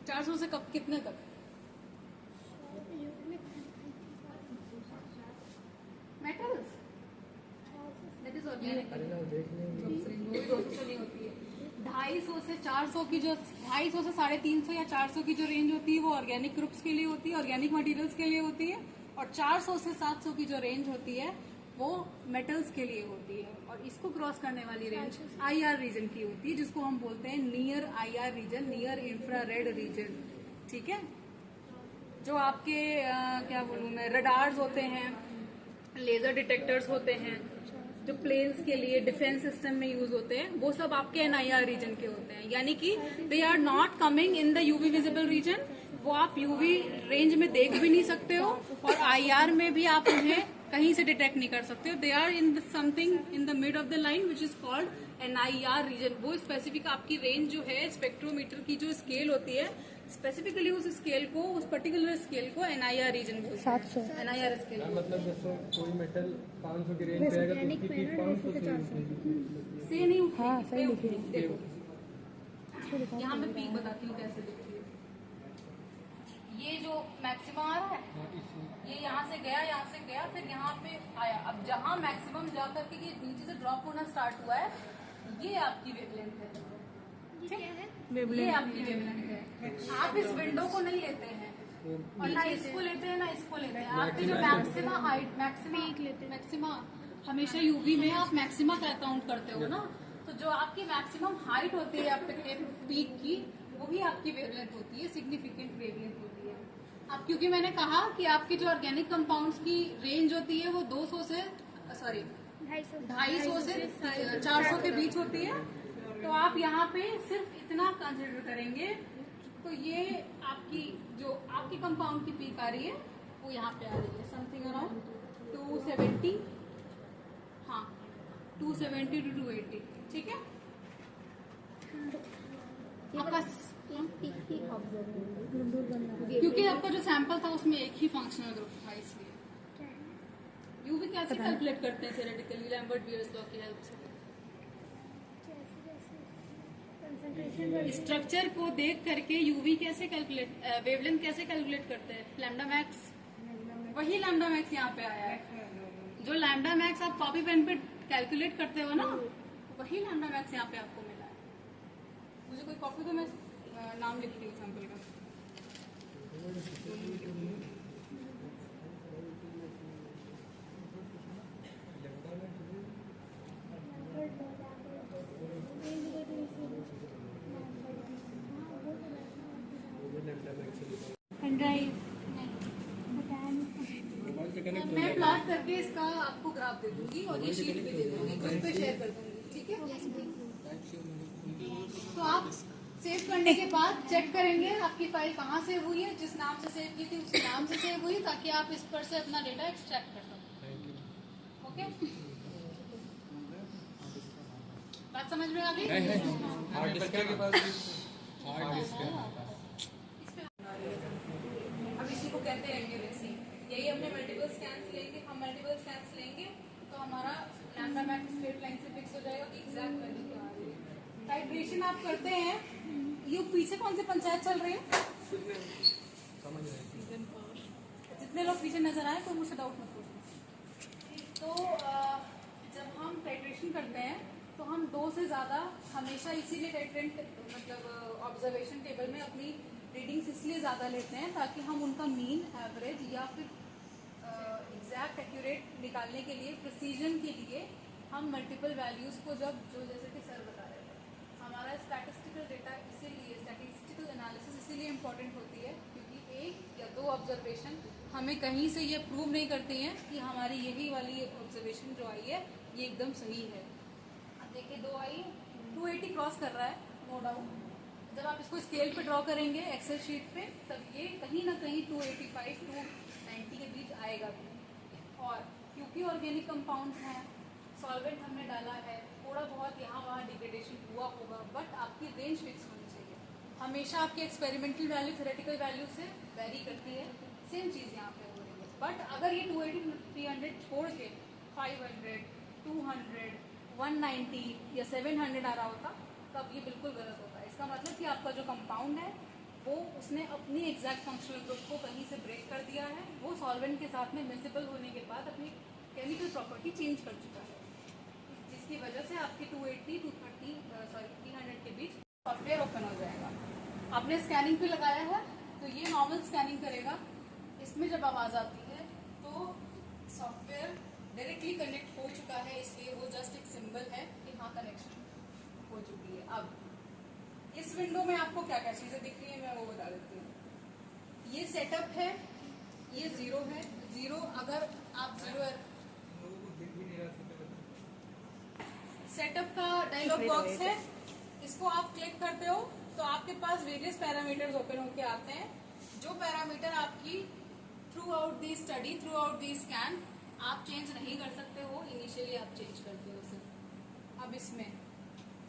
400 से कब कितने तक? मेटल्स दैट इज ऑर्गेनिक, नहीं होती है। 250 से 400 की जो 250 से 350 या 400 की जो रेंज होती है वो ऑर्गेनिक ग्रुप्स के लिए होती है, ऑर्गेनिक मटेरियल्स के लिए होती है, और 400 से 700 की जो रेंज होती है वो मेटल्स के लिए होती है, और इसको क्रॉस करने वाली रेंज IR रीजन की होती है, जिसको हम बोलते हैं near IR region, near infrared region, ठीक है। जो आपके क्या बोलूँ मैं, रडार्स होते हैं, लेजर डिटेक्टर्स होते हैं, जो प्लेन्स के लिए डिफेंस सिस्टम में यूज होते हैं, वो सब आपके NIR रीजन के होते हैं, यानी कि they are not coming in the UV visible region, वो आप UV रेंज में देख भी नहीं सकते हो, और IR में भी आप उन्हें कहीं से डिटेक्ट नहीं कर सकते हो। They are in something in the mid of the line which is called NIR region. वो स्पेसिफिक आपकी रेंज जो है, स्पेक्ट्रोमीटर की जो स्केल होती है, स्पेसिफिकली उस स्केल को, उस पर्टिकुलर स्केल को NIR रीजन बोलते हैं, 700 NIR स्केल। मतलब जैसे कोई मेटल 500 की रेंज पे आएगा तो उसकी पीक 500 से नहीं उठेगी, हाँ, सही पे लिखी है। उठेगी। देखो यहाँ मैं पीक बताती हूँ कैसे दिखती है। ये जो मैक्सिमम आ रहा है, ये यहाँ से गया, फिर यहाँ पे आया। अब जहाँ मैक्सिमम जाकर के ये नीचे से ड्रॉप होना स्टार्ट हुआ है, ये आपकी वेवलेंथ है, ठीक है, ये आपकी वेवलेंथ है। आप इस विंडो को नहीं लेते हैं, और ना इसको लेते हैं ना इसको लेते हैं। आपकी जो मैक्सिमा हाइट, मैक्सिमा हमेशा यूवी में आप मैक्सिमा का काउंट करते हो ना, तो जो आपकी मैक्सिमम हाइट होती है आपके पीक की, वही आपकी वेवलेंथ होती है, सिग्निफिकेंट वेवलेंथ होती है। अब क्योंकि मैंने कहा कि आपकी जो ऑर्गेनिक कंपाउंड्स की रेंज होती है वो 200 से 250 से 400 के बीच होती है, तो आप यहाँ पे सिर्फ इतना कंसिडर करेंगे, तो ये आपकी जो आपकी कंपाउंड की पीक आ रही है वो यहाँ पे आ रही है, समथिंग अराउंड 270, हाँ 270 to 280, ठीक है। आपका क्योंकि आपका जो सैंपल था उसमें एक ही फंक्शनल ग्रुप था, इसलिए यूवी कैसे कैलकुलेट करते हैं थ्योरेटिकली, लैम्बर्ट-बियर्स लॉ की हेल्प से। स्ट्रक्चर को देख करके यूवी कैसे कैलकुलेट, वेवलेंथ कैसे कैलकुलेट करते हैं, लैम्डा मैक्स, वही लैम्डा मैक्स यहाँ पे आया है। जो लैम्डा मैक्स आप कॉपी पेन पे कैलकुलेट करते हो ना, वही लैम्डा मैक्स यहाँ पे आपको मिला है। मुझे कोई कॉपी तो मैं नाम लिखती हूँ सैंपल का। मैं प्लॉट करके इसका आपको ग्राफ दे दूंगी और ये शीट भी दे दूंगी, ग्रुप पे शेयर कर दूंगी, ठीक है। तो आप सेव करने के बाद चेक करेंगे आपकी फाइल कहाँ सेव हुई है, जिस नाम से सेव की थी उसी नाम से सेव हुई, ताकि आप इस पर से अपना डेटा एक्सट्रैक्ट कर सकें। ओके, बात समझ में आ गई? हार्ड डिस्क के पास हार्ड डिस्क है। अब इसी को कहते हैं एक्यूरेसी। यही हमने मल्टीपल स्कैन्स लेंगे, हम मल्टीपल स्कैन्स लेंगे तो हमारा लैम्डा मैक्स स्ट्रेट लाइन से फिक्स हो जाएगा कि एग्जैक्ट वैल्यू क्या आ रही है। टाइट्रेशन आप करते हैं, ये पीछे कौन सी पंचायत चल रही है? समझ रहे हैं। जितने लोग पीछे नजर आए तो मुझसे डाउट मत पूछना। तो जब हम टाइट्रेशन करते हैं तो हम 2 से ज़्यादा हमेशा इसीलिए टाइट्रेंट मतलब ऑब्जर्वेशन टेबल में अपनी रीडिंग्स इसलिए ज़्यादा लेते हैं ताकि हम उनका मीन, एवरेज या फिर एग्जैक्ट एक्यूरेट निकालने के लिए, प्रिसीजन के लिए हम मल्टीपल वैल्यूज़ को जो जैसे कि सर बता रहे थे, हमारा स्टैटिस्टिकल डेटा इसीलिए, स्टैटिस्टिकल एनालिसिस इसीलिए इम्पॉर्टेंट होती है क्योंकि 1 या 2 ऑब्जर्वेशन हमें कहीं से ये प्रूव नहीं करती हैं कि हमारी यही वाली ऑब्जर्वेशन जो आई है ये एकदम सही है। अब देखिए 2 आई, 280 क्रॉस कर रहा है, नो डाउट। जब आप इसको स्केल पे ड्रॉ करेंगे एक्सेल शीट पे तब ये कहीं ना कहीं 285 290 के बीच आएगा भी। और क्योंकि ऑर्गेनिक कंपाउंड हैं, सॉल्वेंट हमने डाला है, थोड़ा बहुत यहाँ वहाँ डिग्रेडेशन हुआ होगा, बट आपकी रेंज फिक्स होनी चाहिए। हमेशा आपकी एक्सपेरिमेंटल वैल्यू थ्योरेटिकल वैल्यू से वेरी करती है, सेम चीज़ यहाँ पे हो रही है। बट अगर ये 280 300 छोड़ के 500 200 190 या 700 आ रहा होता तब ये बिल्कुल गलत होता है। इसका मतलब कि आपका जो कंपाउंड है वो उसने अपनी एग्जैक्ट फंक्शनल ग्रुप को कहीं से ब्रेक कर दिया है, वो सॉल्वेंट के साथ में मिक्सेबल होने के बाद अपनी केमिकल प्रॉपर्टी चेंज कर चुका है, जिसकी वजह से आपकी 280 300 के बीच सॉफ्टवेयर ओपन हो जाएगा। आपने स्कैनिंग पे लगाया है तो ये नॉर्मल स्कैनिंग करेगा, इसमें जब आवाज़ आती है तो सॉफ्टवेयर डायरेक्टली कनेक्ट हो चुका है, इसलिए वो जस्ट एक सिंबल है कि हाँ कनेक्शन हो चुकी है। अब इस विंडो में आपको क्या क्या चीजें दिख रही है मैं वो बता देती हूँ। ये सेटअप है, ये 0 है, 0 अगर आप 0 सेटअप का डायलॉग बॉक्स है, इसको आप क्लिक करते हो तो आपके पास वेरियस पैरामीटर्स ओपन होके आते हैं। जो पैरामीटर आपकी through out the study, through out the scan आप चेंज नहीं कर सकते हो, इनिशियली आप चेंज करते हो सिर्फ। अब इसमें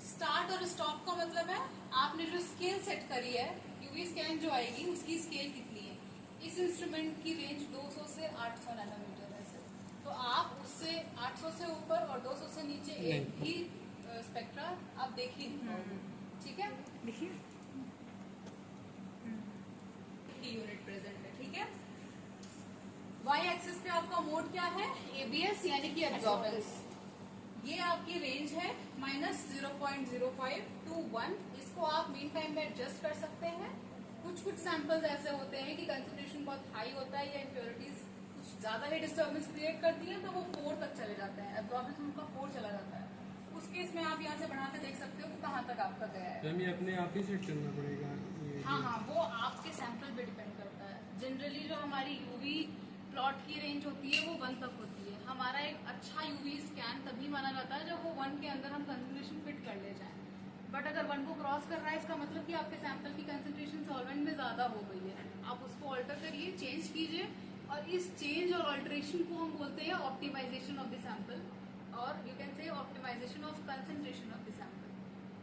स्टार्ट और स्टॉप का मतलब है आपने जो स्केल सेट करी है, यूवी स्कैन जो आएगी उसकी स्केल कितनी है। इस इंस्ट्रूमेंट की रेंज 200 से 800 नैनोमीटर है सर, तो आप उससे 800 से ऊपर और 200 से नीचे एक भी स्पेक्ट्रा आप देख ही नहीं पाओगे, ठीक है। देखिए यूनिट प्रेजेंट है, ठीक है। वाई एक्सिस पे आपका मोड क्या है, एबीएस यानी कि एब्जॉर्बेंस। ये आपकी रेंज है -0.05 to 1। इसको आप मीन टाइम में एडजस्ट कर सकते हैं। कुछ सैंपल्स ऐसे होते हैं कि कंसंट्रेशन बहुत हाई होता है या इम्प्योरिटीज कुछ ज्यादा ही डिस्टर्बेंस क्रिएट करती है तो वो 4 तक चले जाते हैं, एब्जॉर्बेंस उनका 4 चला जाता है। उस केस में आप यहाँ से बढ़ा के देख सकते हो कि कहाँ तक आपका गया है। ये अपने आप ही सेट करना पड़ेगा हाँ, वो आपके सैंपल पे डिपेंड करता है। जनरली जो हमारी यूवी प्लॉट की रेंज होती है वो 1 तक होती है। हमारा एक अच्छा यूवी स्कैन तभी माना जाता है जब वो 1 के अंदर हम कंसंट्रेशन फिट कर ले जाएं। बट अगर 1 को क्रॉस कर रहा है इसका मतलब कि आपके सैंपल की कंसंट्रेशन सॉल्वेंट में ज्यादा हो गई है। आप उसको ऑल्टर करिए, चेंज कीजिए, और इस चेंज और ऑल्टरेशन को हम बोलते हैं ऑप्टिमाइजेशन ऑफ द सैंपल, और you can say optimisation of concentration of the sample.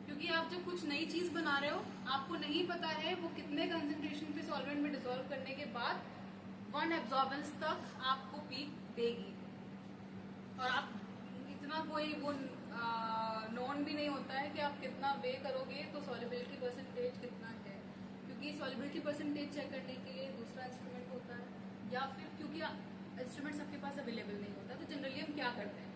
क्योंकि आप जब कुछ नई चीज बना रहे हो, आपको नहीं पता है वो कितने कंसंट्रेशन पे सॉल्वेंट में डिसॉल्व करने के बाद 1 एब्जॉर्बेंस तक आपको पीक देगी, और आप इतना कोई वो नोन भी नहीं होता है कि आप कितना वे करोगे तो सॉल्युबिलिटी परसेंटेज कितना है, क्योंकि सॉल्युबिलिटी परसेंटेज चेक करने के लिए दूसरा इंस्ट्रूमेंट होता है, या फिर क्योंकि इंस्ट्रूमेंट सबके पास अवेलेबल नहीं होता। तो जनरली हम क्या करते हैं,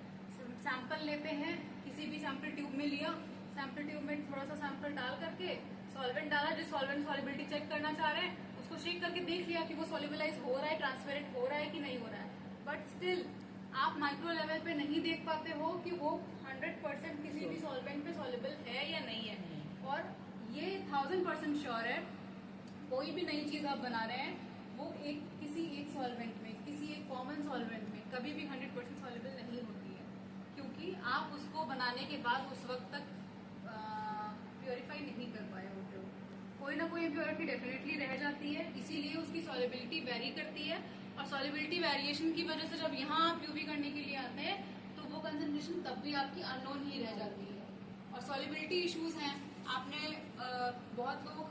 सैंपल लेते हैं, किसी भी सैंपल ट्यूब में लिया, सैंपल ट्यूब में थोड़ा सा सैंपल डाल करके सॉल्वेंट डाला, जो सॉल्वेंट सॉल्युबिलिटी चेक करना चाह रहे हैं उसको शेक करके देख लिया कि वो सॉल्युबलाइज हो रहा है, ट्रांसपेरेंट हो रहा है कि नहीं हो रहा है। बट स्टिल आप माइक्रो लेवल पे नहीं देख पाते हो कि वो 100% किसी भी सॉल्वेंट पे सॉल्युबल है या नहीं है। और ये 1000% श्योर है, कोई भी नई चीज आप बना रहे हैं वो किसी एक सॉल्वेंट में, किसी एक कॉमन सॉल्वेंट में कभी भी 100% सॉल्युबल नहीं होती है, क्योंकि आप उसको बनाने के बाद उस वक्त तक प्योरीफाई नहीं कर पाए होते हो। कोई ना कोई इम्प्योरिटी डेफिनेटली रह जाती है, इसीलिए उसकी सॉल्युबिलिटी वेरी करती है, और सॉल्युबिलिटी वेरिएशन की वजह से जब यहाँ आप यूवी करने के लिए आते हैं तो वो कंसंट्रेशन तब भी आपकी अननोन ही रह जाती है। और और सॉल्युबिलिटी इश्यूज हैं, आपने बहुत लोग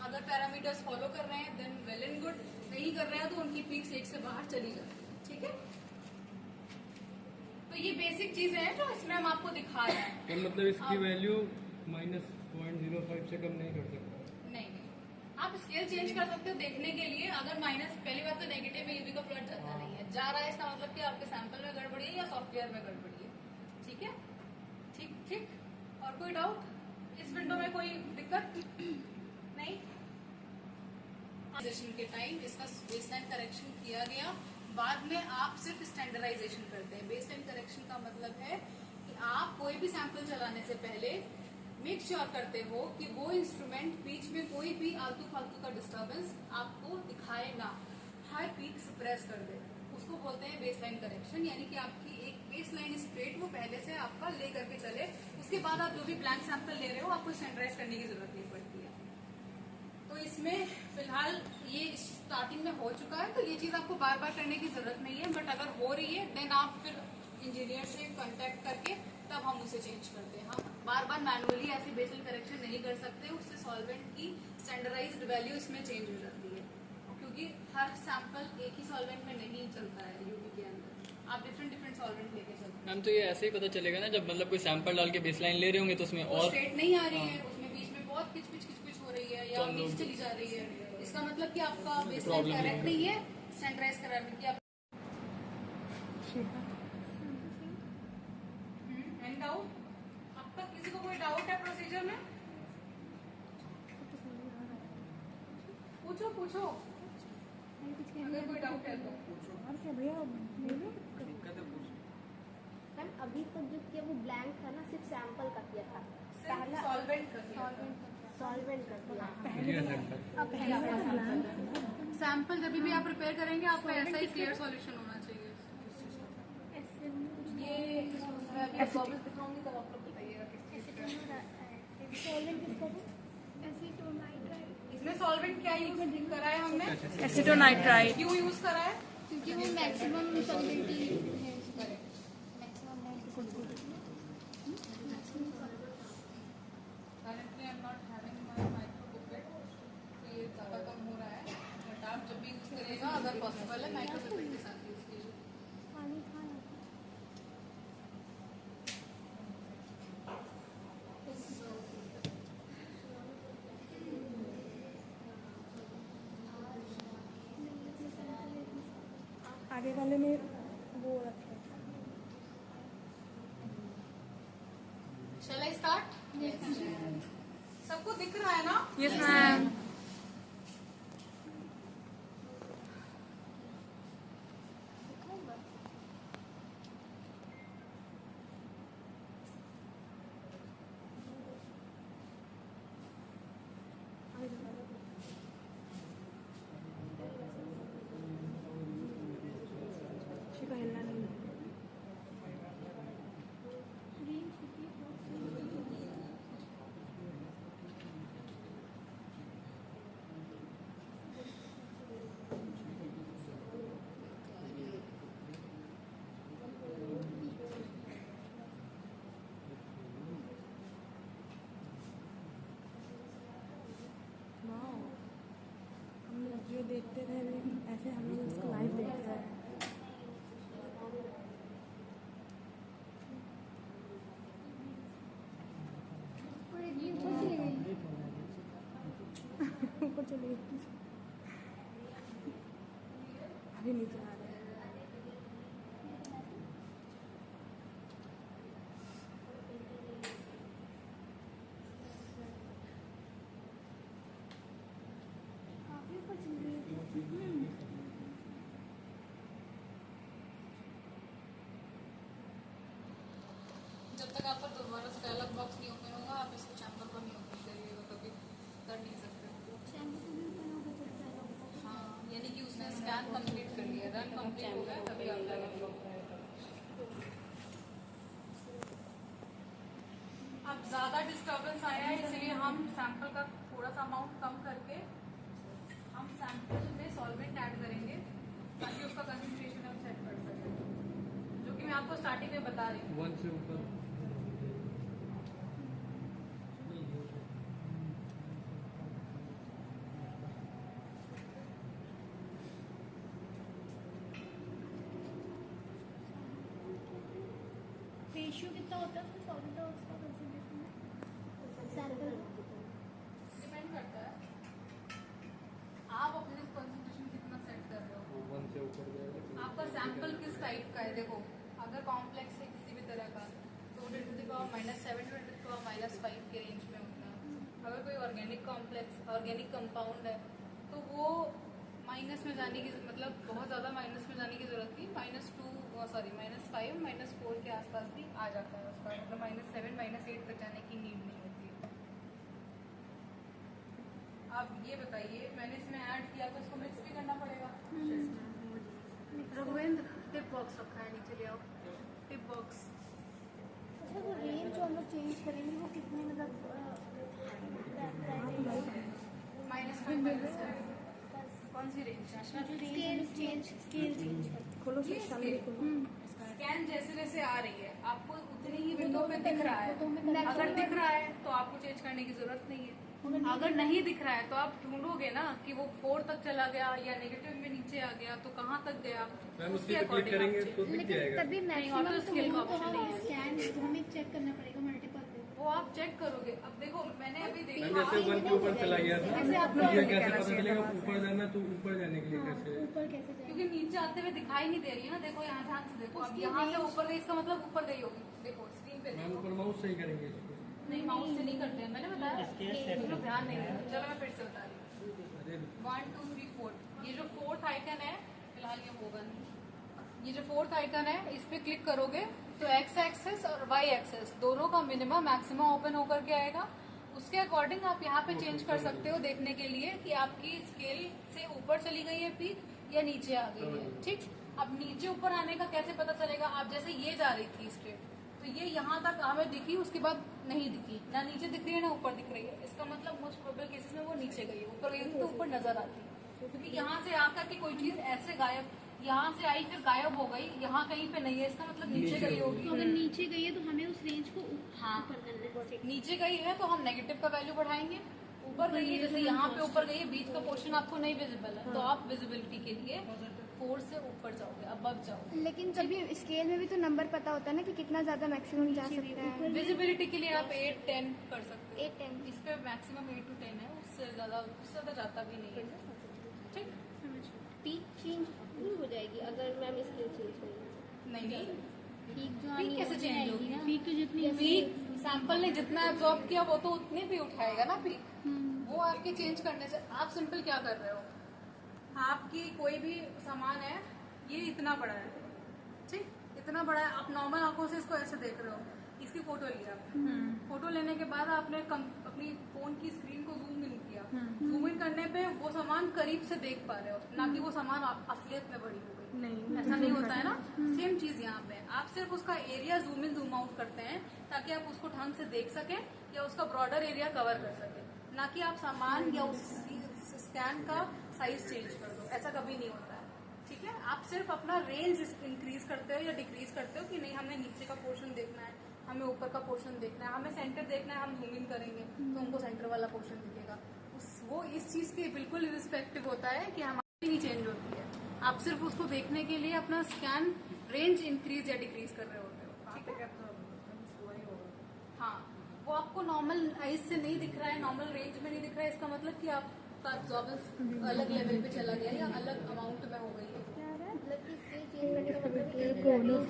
अगर पैरामीटर्स फॉलो कर रहे हैं देन वेल एंड गुड, नहीं कर रहे हैं तो उनकी पीक्स एक से बाहर चली जाए। ठीक है, तो ये बेसिक चीजें हैं जो इसमें हम आपको दिखा रहे हैं। तो मतलब इसकी वैल्यू -0.05 से कम नहीं कर सकता। नहीं नहीं, आप स्केल चेंज कर सकते हो देखने के लिए। अगर माइनस, पहली बात तो नेगेटिव में यूवी का प्लॉट जाता नहीं है, जा रहा है इसका मतलब कि आपके सैंपल में गड़बड़ी है या सॉफ्टवेयर में गड़बड़ी है। ठीक है, ठीक ठीक। और कोई डाउट? इस विंडो में कोई दिक्कत नहीं? के टाइम इसका बेसलाइन करेक्शन किया गया, बाद में आप सिर्फ स्टैंडर्डाइजेशन करते हैं। बेसलाइन करेक्शन का मतलब है कि आप कोई भी सैंपल चलाने से पहले मेक श्योर करते हो कि वो इंस्ट्रूमेंट बीच में कोई भी आलतू फालतू का डिस्टर्बेंस आपको दिखाए ना, हाई पीक सप्रेस कर दे। उसको बोलते हैं बेसलाइन करेक्शन, यानी कि आपकी एक बेसलाइन स्ट्रेट वो पहले से आपका ले करके चले, उसके बाद आप जो भी ब्लैंक सैंपल ले रहे हो आपको स्टैंडर्डाइज करने की जरूरत नहीं पड़ती है। तो इसमें फिलहाल ये स्टार्टिंग में हो चुका है, तो ये चीज आपको बार बार करने की जरूरत नहीं है, बट अगर हो रही है देन आप फिर इंजीनियर से कांटेक्ट करके तब हम उसे चेंज करते हैं। हम बार बार मैनुअली ऐसे बेसल करेक्शन नहीं कर सकते, उससे सॉल्वेंट की स्टैंडर्डाइज्ड वैल्यू इसमें चेंज हो जाती है, क्योंकि हर सैंपल एक ही सॉल्वेंट में नहीं चलता है यूवी के अंदर, आप डिफरेंट डिफरेंट सॉल्वेंट लेके चलते हैं। मैम तो ये ऐसे ही पता चलेगा ना जब मतलब कोई सैंपल डाल के बेसलाइन ले रहे होंगे तो उसमें वो और स्ट्रेट नहीं आ रही है, उसमें बीच में बहुत किचपिच हो रही है या तो नीचे चली जा रही है, इसका मतलब कि आपका बेसलाइन करेक्ट नहीं है, स्टैंडर्डाइज कराने की। Any doubt? अब तक किसी को कोई डाउट है प्रोसीजर में? पूछो पूछो, अगर कोई डाउट है तो। और क्या भैया बोलो। मैम अभी तक जो किया वो ब्लैंक था ना, सिर्फ सैंपल का किया था, पहला सॉल्वेंट कर दिया। सॉल्वेंट का किया। अब सैंपल जब भी आप प्रिपेयर करेंगे आपको ऐसा ही क्लियर सॉल्यूशन होना चाहिए। ये मैं अभी बबल्स दिखाऊंगी तब आप लोग बताइएगा किस चीज़ का। सॉल्वेंट किसका था? एसीटोनाइट्राइड। इसमें सॉल्वेंट क्या यूज करा है हमने? एसिटोनाइट्राइड। क्यों यूज करा है? क्योंकि वो मैक्सिमम सॉल्वेंटी है उसका। Currently I'm not having my micro bucket, तो ये ज़्यादा कम हो रहा है, बट आप जब भी यूज करिएगा अगर पॉसिबल है माइक्रो बुकेट के साथ यूज कीजिए। पानी खाया आगे वाले में वो रखे। Shall I start? सबको दिख रहा है ना? Yes ma'am. हिलना नहीं। हम लोग जो देखते रहे ऐसे हम लोग उसको लाइव देख रहे हैं। ऊपर चले गई, अभी नीचे आ रहे हैं। जब तक आपका दोबारा से डायलॉग बॉक्स नहीं ओपन होगा आप इसको चैम्बर को नहीं ओपन करिएगा, कभी कर नहीं सकते। हाँ, यानी कि उसने स्कैन कंप्लीट कर लिया, रन कंप्लीट हो गया तभी आप डायलॉग बॉक्स। अब ज़्यादा डिस्टर्बेंस आया है इसलिए हम सैंपल का थोड़ा सा अमाउंट कम करके हम सैंपल में सॉल्वेंट ऐड करेंगे ताकि उसका कंसंट्रेशन हम सेट कर सकें, जो कि मैं आपको स्टार्टिंग में बता रही हूँ। 1 से ऊपर रेशियो कितना होता है उसमें सॉल्वेंट और उसका कंसंट्रेशन में सैंपल डिपेंड करता है आप अपने कंसंट्रेशन कितना सेट कर रहे हो। 1 से ऊपर जाएगा। आपका सैंपल किस टाइप का है? देखो अगर कॉम्प्लेक्स है किसी भी तरह का तो 10 to the power -7 to 10 to the power -5 के रेंज में होता है। अगर कोई ऑर्गेनिक कंपाउंड है तो वो माइनस में जाने की मतलब बहुत ज़्यादा माइनस में जाने की जरूरत नहीं, -5 -4 के आसपास भी आ जाता है उसका, मतलब -7 -8 तक जाने की नीड नहीं होती है। आप ये बताइए मैंने इसमें ऐड किया तो इसको मिक्स भी करना पड़ेगा। रघुवेंद्र टिप बॉक्स रखा है, नीचे ले आओ टिप बॉक्स। अच्छा वो रेंज जो हम लोग चेंज करेंगे वो कितने मतलब -5 कौन सी रेंज? स्केल चेंज खोलो से सामने खोलो। स्कैन जैसे जैसे आ रही है आपको उतनी ही विंडो पे दिख रहा है। अगर दिख रहा है तो आपको चेंज करने की जरूरत नहीं है। अगर नहीं दिख रहा है तो आप ढूंढोगे ना कि वो 4 तक चला गया या नेगेटिव में नीचे आ गया तो कहाँ तक गया, मैम उसके उसके पे क्लिक करेंगे तो दिख लेकिन जाएगा। तभी नहीं, ऑटो मैक्सिमम स्केल का तो ऑप्शन नहीं है। स्कैन हमें चेक करना पड़ेगा मल्टीपल पे। वो आप चेक करोगे। अब देखो मैंने अभी मैम देखा जैसे 1 के ऊपर चला गया था जैसे आप तो ये कैसे पता चलेगा ऊपर जाना तो ऊपर जाने के लिए हाँ, कैसे? ऊपर कैसे जाएगा? क्योंकि नीचे आते हुए दिखाई नहीं दे रही है ना। देखो यहाँ ध्यान से देखो, अब यहाँ से ऊपर गई इसका मतलब ऊपर गई होगी। देखो स्क्रीन पे मैम देखो। ऊपर माउस सही करेंगे इसको। नहीं माउस से नहीं करते हैं, मैंने बताया तुम लोग ध्यान नहीं देते। चलो मैं फिर से बता रही हूँ। अरे 1 2 3 4 ये जो 4th आइकन है फिलहाल ये होगा नहीं। ये जो 4th आइकन है इस पे क्लिक करोगे तो एक्स एक्सेस और वाई एक्सेस दोनों का मिनिमम मैक्सिमम ओपन होकर के आएगा। उसके अकॉर्डिंग आप यहाँ पे चेंज कर सकते हो देखने के लिए कि आपकी स्केल से ऊपर चली गई है पीक या नीचे आ गई है। ठीक, अब नीचे ऊपर आने का कैसे पता चलेगा? आप जैसे ये जा रही थी स्ट्रेट तो ये यहाँ तक हमें दिखी, उसके बाद नहीं दिखी, ना नीचे दिख रही है ना ऊपर दिख रही है। इसका मतलब मोस्ट प्रोबेबल केसेस में वो नीचे गई है। ऊपर गई तो ऊपर नजर आती है क्योंकि यहाँ से आकर के कोई चीज ऐसे गायब, यहाँ से आई फिर गायब हो गई, यहाँ कहीं पे नहीं है, इसका मतलब नीचे गई होगी। तो अगर नीचे गई है तो हमें उस रेंज को हाँ। ऊपर करना है। नीचे गई है तो हम नेगेटिव का वैल्यू बढ़ाएंगे। ऊपर गई है जैसे यहाँ पे ऊपर गई है, बीच का पोर्शन आपको नहीं विजिबल है तो आप विजिबिलिटी के लिए 4 से ऊपर जाओगे, अबव जाओगे। लेकिन कभी स्केल में भी तो नंबर पता होता है ना कि कितना ज्यादा मैक्सिमम जा सकता है। विजिबिलिटी के लिए आप 8 10 कर सकते हो। 8 10 इस पे मैक्सिमम 8 to 10 है, उससे ज्यादा जाता भी नहीं है। ठीक, पीक चेंज नहीं हो जाएगी अगर मैम स्केल चेंज करेंगे? नहीं पीक जो पीक कैसे चेंज होगी? पीक तो जितनी पीक सैंपल ने जितना एब्जॉर्ब किया वो तो उतने भी उठाएगा ना पीक। वो आपके चेंज करने से आप सिंपल क्या कर रहे हो, आपकी कोई भी सामान है ये इतना बड़ा है, ठीक, इतना बड़ा है, आप नॉर्मल आंखों से इसको ऐसे देख रहे हो, इसकी फोटो लिया। फोटो लेने के बाद आपने अपनी फोन की स्क्रीन को जूम इन किया। जूम इन करने पे वो सामान करीब से देख पा रहे हो, ना कि वो सामान असलियत में बड़ी हो गई। नहीं ऐसा नहीं होता है ना। सेम चीज यहाँ पे आप सिर्फ उसका area zoom in zoom out करते हैं ताकि आप उसको ढंग से देख सके या उसका ब्रॉडर एरिया कवर कर सके, ना कि आप सामान या उस स्कैन का साइज चेंज कर दो। ऐसा कभी नहीं होता है। ठीक है, आप सिर्फ अपना रेंज इंक्रीज करते हो या डिक्रीज करते हो कि नहीं हमें नीचे का पोर्शन देखना है, हमें ऊपर का पोर्शन देखना है, हमें सेंटर देखना है, हम जूम इन करेंगे तो हमको सेंटर वाला पोर्शन दिखेगा। वो इस चीज के बिल्कुल इरिस्पेक्टिव होता है कि हमारी नहीं चेंज होती है। आप सिर्फ उसको देखने के लिए अपना स्कैन रेंज इंक्रीज या डिक्रीज कर रहे होते हो। ठीक है, हाँ, वो आपको नॉर्मल आइज से नहीं दिख रहा है, नॉर्मल रेंज में नहीं दिख रहा है, इसका मतलब कि आपका एब्जॉर्बेंस अलग लेवल पे चला गया या अलग अमाउंट में हो गई है। मतलब कि स्केल चेंज करने का मतलब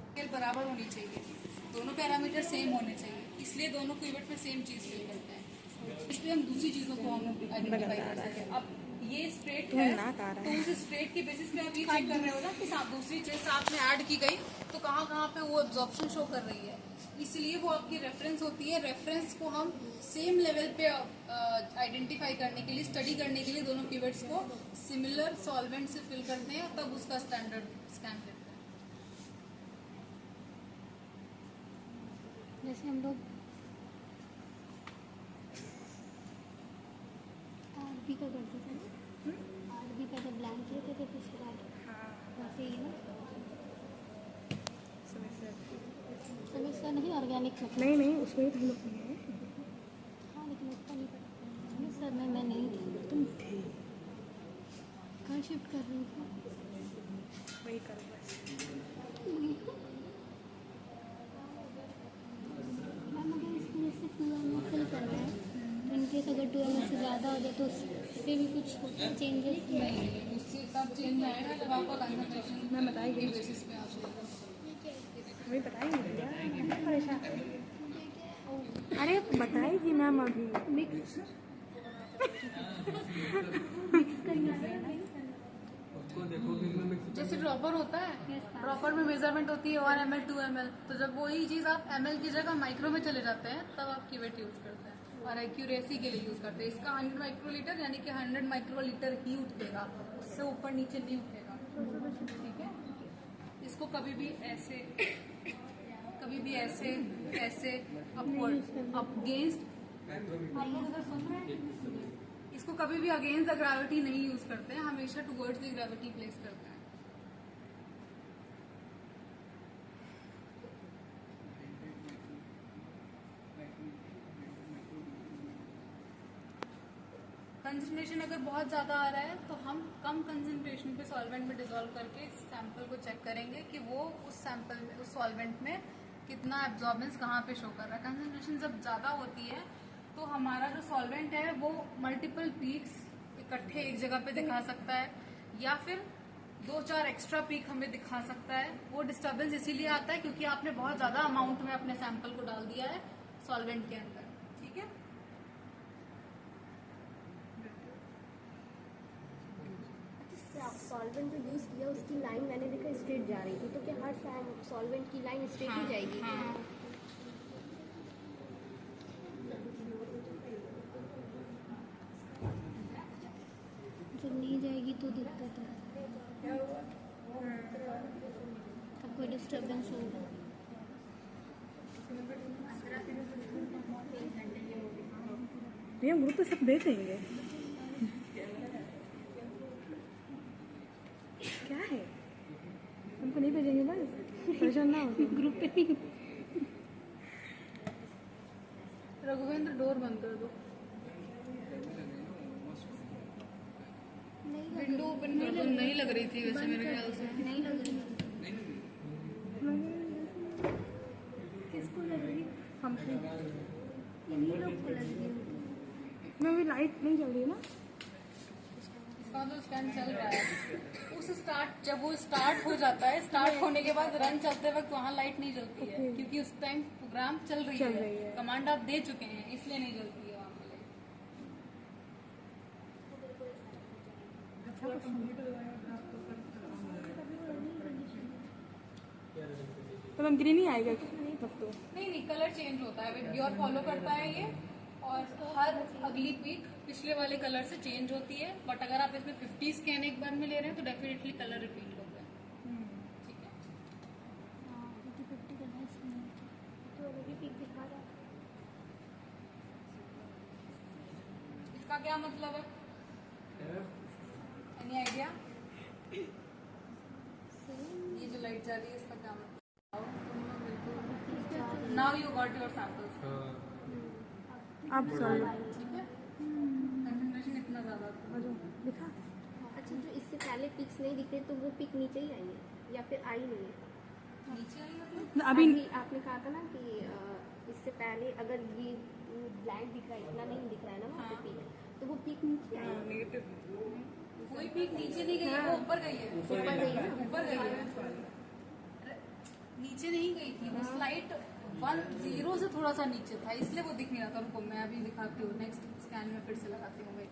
स्केल बराबर होनी चाहिए, दोनों पैरामीटर सेम होने चाहिए, इसलिए दोनों क्यूबिट पे सेम चीज फिल करते हैं। इस पे हम दूसरी चीजों को हम आइडेंटिफाई कर सकते हैं। अब ये स्ट्रेट है तो उस स्ट्रेट के बेसिस पे आप ये चेक कर रहे हो ना कि दूसरी चीज साथ में ऐड की गई तो कहाँ कहाँ पे वो एब्जॉर्प्शन शो कर रही है, इसलिए वो आपकी रेफरेंस होती है। रेफरेंस को हम सेम लेवल पे आइडेंटिफाई करने के लिए, स्टडी करने के लिए दोनों क्यूबिट्स को सिमिलर सॉल्वेंट से फिल करते हैं, तब उसका स्टैंडर्ड स्कैन करते हैं। जैसे हम लोग आरबी का करते थे ना, आरबी का जब ब्लैंक लेते थे फिर उसके बाद वैसे ही ना समस्या नहीं ऑर्गेनिक में। नहीं नहीं उसमें ही तो हम लोग नहीं है। हाँ लेकिन उसका नहीं पता समस्या में मैं नहीं थी। तुम थे कहाँ शिफ्ट कर रही थी? वही करो बस। मैम अगर इसको जैसे 2 ml फिल करना है तो इनकेस अगर 2 ml से ज़्यादा हो जाए तो उससे भी कुछ होता है चेंजेस? नहीं, उससे तब चेंज आएगा जब आपका कंसंट्रेशन मैं बताएगी बेसिस पे आ जाएगा। अभी बताएगी भैया, मैं परेशान। अरे बताएगी मैम अभी। मिक्स उसको देखो कि इसमें मिक्स जैसे ड्रॉपर होता है, ड्रॉपर में मेजरमेंट होती है 1 ml 2 ml, तो जब वही चीज आप ml की जगह माइक्रो में चले जाते हैं तब आप क्यूवेट यूज करते हैं और एक्यूरेसी के लिए यूज करते हैं। इसका 100 माइक्रोलीटर यानी कि 100 माइक्रोलीटर ही उठेगा, उससे ऊपर नीचे नहीं उठेगा। ठीक है, इसको कभी भी ऐसे ऐसे अपवर्ड अगेंस्ट, आप लोग इधर सुन रहे हैं? इसको कभी भी अगेंस्ट द ग्रेविटी नहीं यूज करते हैं, हमेशा टुवर्ड्स द ग्रेविटी प्लेस करते हैं। कंसंट्रेशन अगर बहुत ज्यादा आ रहा है तो हम कम कंसंट्रेशन पे सॉल्वेंट में डिसॉल्व करके सैंपल को चेक करेंगे कि वो उस सैंपल में, उस सॉल्वेंट में कितना एब्जॉर्बेंस कहाँ पे शो कर रहा है। कंसंट्रेशन जब ज्यादा होती है तो हमारा जो सॉल्वेंट है वो मल्टीपल पीक्स इकट्ठे एक जगह पे दिखा सकता है या फिर 2-4 एक्स्ट्रा पीक हमें दिखा सकता है। वो डिस्टर्बेंस इसीलिए आता है क्योंकि आपने बहुत ज्यादा अमाउंट में अपने सैंपल को डाल दिया है सॉल्वेंट के अंदर। ठीक है, सॉल्वेंट जो यूज किया उसकी लाइन मैंने देखा स्ट्रेट जा रही थी, तो क्या हर सॉल्वेंट की लाइन स्ट्रेट ही जाएगी? हाँ। जब नहीं जाएगी तो दिक्कत है, तब कोई डिस्टर्बेंस होगा। भैया ग्रुप पे सब भेज देंगे। क्या है, हमको नहीं भेजेंगे बस, परेशान ना हो। ग्रुप पे नहीं रघुवेंद्र डोर बंद कर दो, विंडो ओपन कर दो। नहीं लग रही थी वैसे मेरे ख्याल से। नहीं लग रही। किसको लग रही? हमको इन्हीं लोग को लग रही। मैं अभी लाइट नहीं चल रही है ना। इसका तो स्कैन चल रहा है। उस स्टार्ट, जब वो स्टार्ट हो जाता है, स्टार्ट होने के बाद रन चलते वक्त वहाँ लाइट नहीं जलती है क्योंकि उस टाइम प्रोग्राम चल रही है, कमांड आप दे चुके हैं, इसलिए नहीं जलती है वहाँ पे लाइट। तो मैम ग्रीन ही आएगा तब तो। नहीं, कलर चेंज होता है, योर फॉलो करता है ये, और हर अगली पीक पिछले वाले कलर से चेंज होती है। बट अगर आप इसमें 50 स्कैन एक बार में ले रहे हैं तो डेफिनेटली कलर रिपीट होता है। ठीक है, हाँ 50 का 10 मिनट तो अभी पिक दिखा रहा है। इसका क्या मतलब है? Any idea? ये जो लाइट जा रही है इसका क्या मतलब? Now you got your samples. अब सॉरी ठीक है, कंसंट्रेशन इतना ज्यादा था। दिखा। अच्छा, जो इससे पहले पिक्स नहीं दिख रहे तो वो पिक नीचे ही आई है या फिर आई नहीं है? नीचे आई मतलब? अभी आपने कहा था ना कि इससे पहले अगर ये ब्लैंक दिख रहा है, इतना नहीं दिख रहा है ना वहाँ पे पिक, तो वो पिक नीचे आई है। कोई पीक नीचे नहीं गई है, वो ऊपर गई है। ऊपर गई है। ऊपर गई है, नीचे नहीं गई थी। वो स्लाइड 10 से थोड़ा सा नीचे था, इसलिए वो दिख नहीं रहा था। उनको मैं अभी दिखाती हूँ, नेक्स्ट स्कैन में फिर से लगाती हूँ। वेट,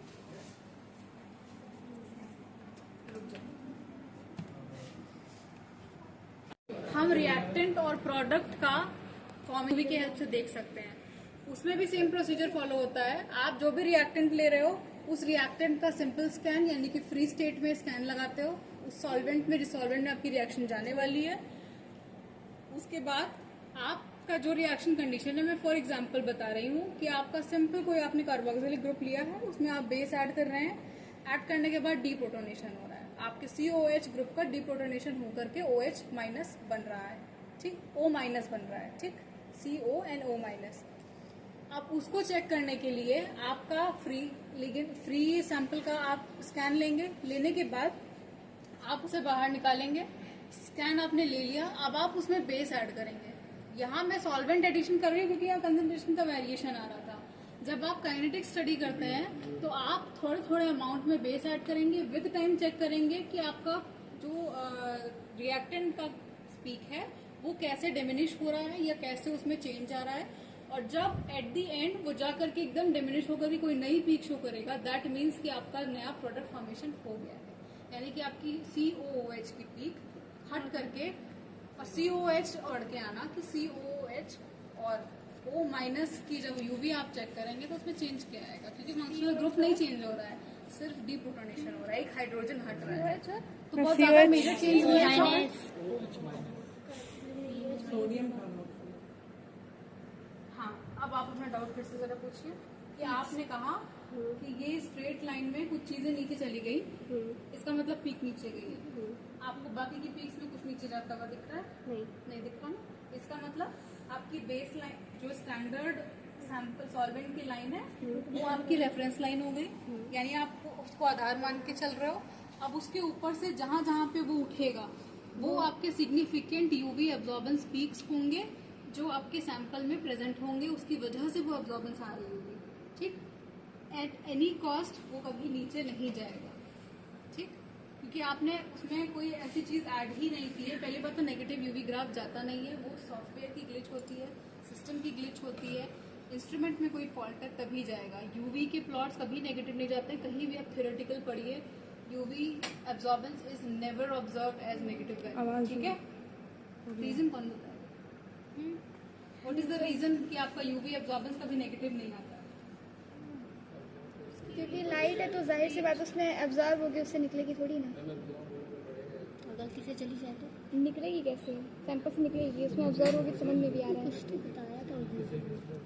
रुक जाओ। हम रिएक्टेंट और प्रोडक्ट का फॉर्मूले की हेल्प से देख सकते हैं। उसमें भी सेम प्रोसीजर फॉलो होता है। आप जो भी रिएक्टेंट ले रहे हो उस रिएक्टेंट का सिंपल स्कैन यानी कि फ्री स्टेट में स्कैन लगाते हो। उस सॉल्वेंट में, जिस सॉल्वेंट में आपकी रिएक्शन जाने वाली है, उसके बाद आपका जो रिएक्शन कंडीशन है, मैं फॉर एग्जांपल बता रही हूँ कि आपका सिंपल कोई आपने कार्बोक्सिलिक ग्रुप लिया है, उसमें आप बेस ऐड कर रहे हैं। ऐड करने के बाद डीप्रोटोनेशन हो रहा है, आपके COH ग्रुप का डीप्रोटोनेशन होकर के OH माइनस बन रहा है। ठीक, O माइनस बन रहा है। ठीक, CONO-। आप उसको चेक करने के लिए आपका फ्री सैंपल का आप स्कैन लेंगे। लेने के बाद आप उसे बाहर निकालेंगे, स्कैन आपने ले लिया, अब आप उसमें बेस ऐड करेंगे। यहाँ मैं सॉल्वेंट एडिशन कर रही हूँ क्योंकि यहाँ कंसंट्रेशन का वेरिएशन आ रहा था। जब आप काइनेटिक स्टडी करते हैं तो आप थोड़े थोड़े अमाउंट में बेस ऐड करेंगे, विद टाइम चेक करेंगे कि आपका जो रिएक्टेंट का स्पीक है वो कैसे डिमिनिश हो रहा है या कैसे उसमें चेंज आ रहा है। और जब एट द एंड वो जा करके एकदम डिमिनिश होकर के कोई नई पीक शो करेगा, दैट मीन्स कि आपका नया प्रोडक्ट फॉर्मेशन हो गया है। यानी कि आपकी COOH की पीक हट करके और COH बढ़ के आना कि COOH और O माइनस की जब UV आप चेक करेंगे तो उसमें चेंज क्या आएगा, क्योंकि फंक्शनल ग्रुप नहीं चेंज हो रहा है, सिर्फ डीप्रोटोनेशन हो रहा है, एक हाइड्रोजन हट रहा है, तो बहुत ज्यादा मेजर चेंज हो रहा है। हाँ, अब आप अपना डाउट फिर से जरा पूछिए कि आपने कहा कि ये स्ट्रेट लाइन में कुछ चीजें नीचे चली गई, इसका मतलब पीक नीचे गई है। आपको बाकी की पीक्स में कुछ नीचे जाता हुआ दिख रहा है? नहीं दिख रहा ना। इसका मतलब आपकी बेस लाइन जो स्टैंडर्ड सैंपल सॉल्वेंट की लाइन है वो आपकी रेफरेंस लाइन हो गई, यानी आप उसको आधार मान के चल रहे हो। अब उसके ऊपर से जहां जहां पे वो उठेगा वो आपके सिग्निफिकेंट UV एब्जॉर्बेंस पीक्स होंगे जो आपके सैंपल में प्रेजेंट होंगे, उसकी वजह से वो एब्जॉर्बेंस आ रही होगी। ठीक, एट एनी कॉस्ट वो कभी नीचे नहीं जाएगा। ठीक, क्योंकि आपने उसमें कोई ऐसी चीज ऐड ही नहीं की है। पहली बात तो नेगेटिव UV ग्राफ जाता नहीं है, वो सॉफ्टवेयर की ग्लिच होती है, सिस्टम की ग्लिच होती है। इंस्ट्रूमेंट में कोई फॉल्ट है तभी जाएगा। UV के प्लॉट्स कभी नेगेटिव नहीं जाते, कहीं भी आप थ्योरेटिकल पढ़िए, UV absorbance is never observed as negative value. ठीक है, रीजन कौन बताएगा? व्हाट इज द रीजन कि आपका UV एब्जॉर्बेंस कभी नेगेटिव नहीं आता? क्योंकि लाइट है तो जाहिर सी बात उसमें एब्जॉर्ब होगी, उससे निकलेगी थोड़ी ना। और गलती से चली जाए तो निकलेगी कैसे? सैंपल से निकलेगी, उसमें एब्जॉर्ब होगी, समझ में भी आ रहा है। कुछ तो बताया था उस दिन।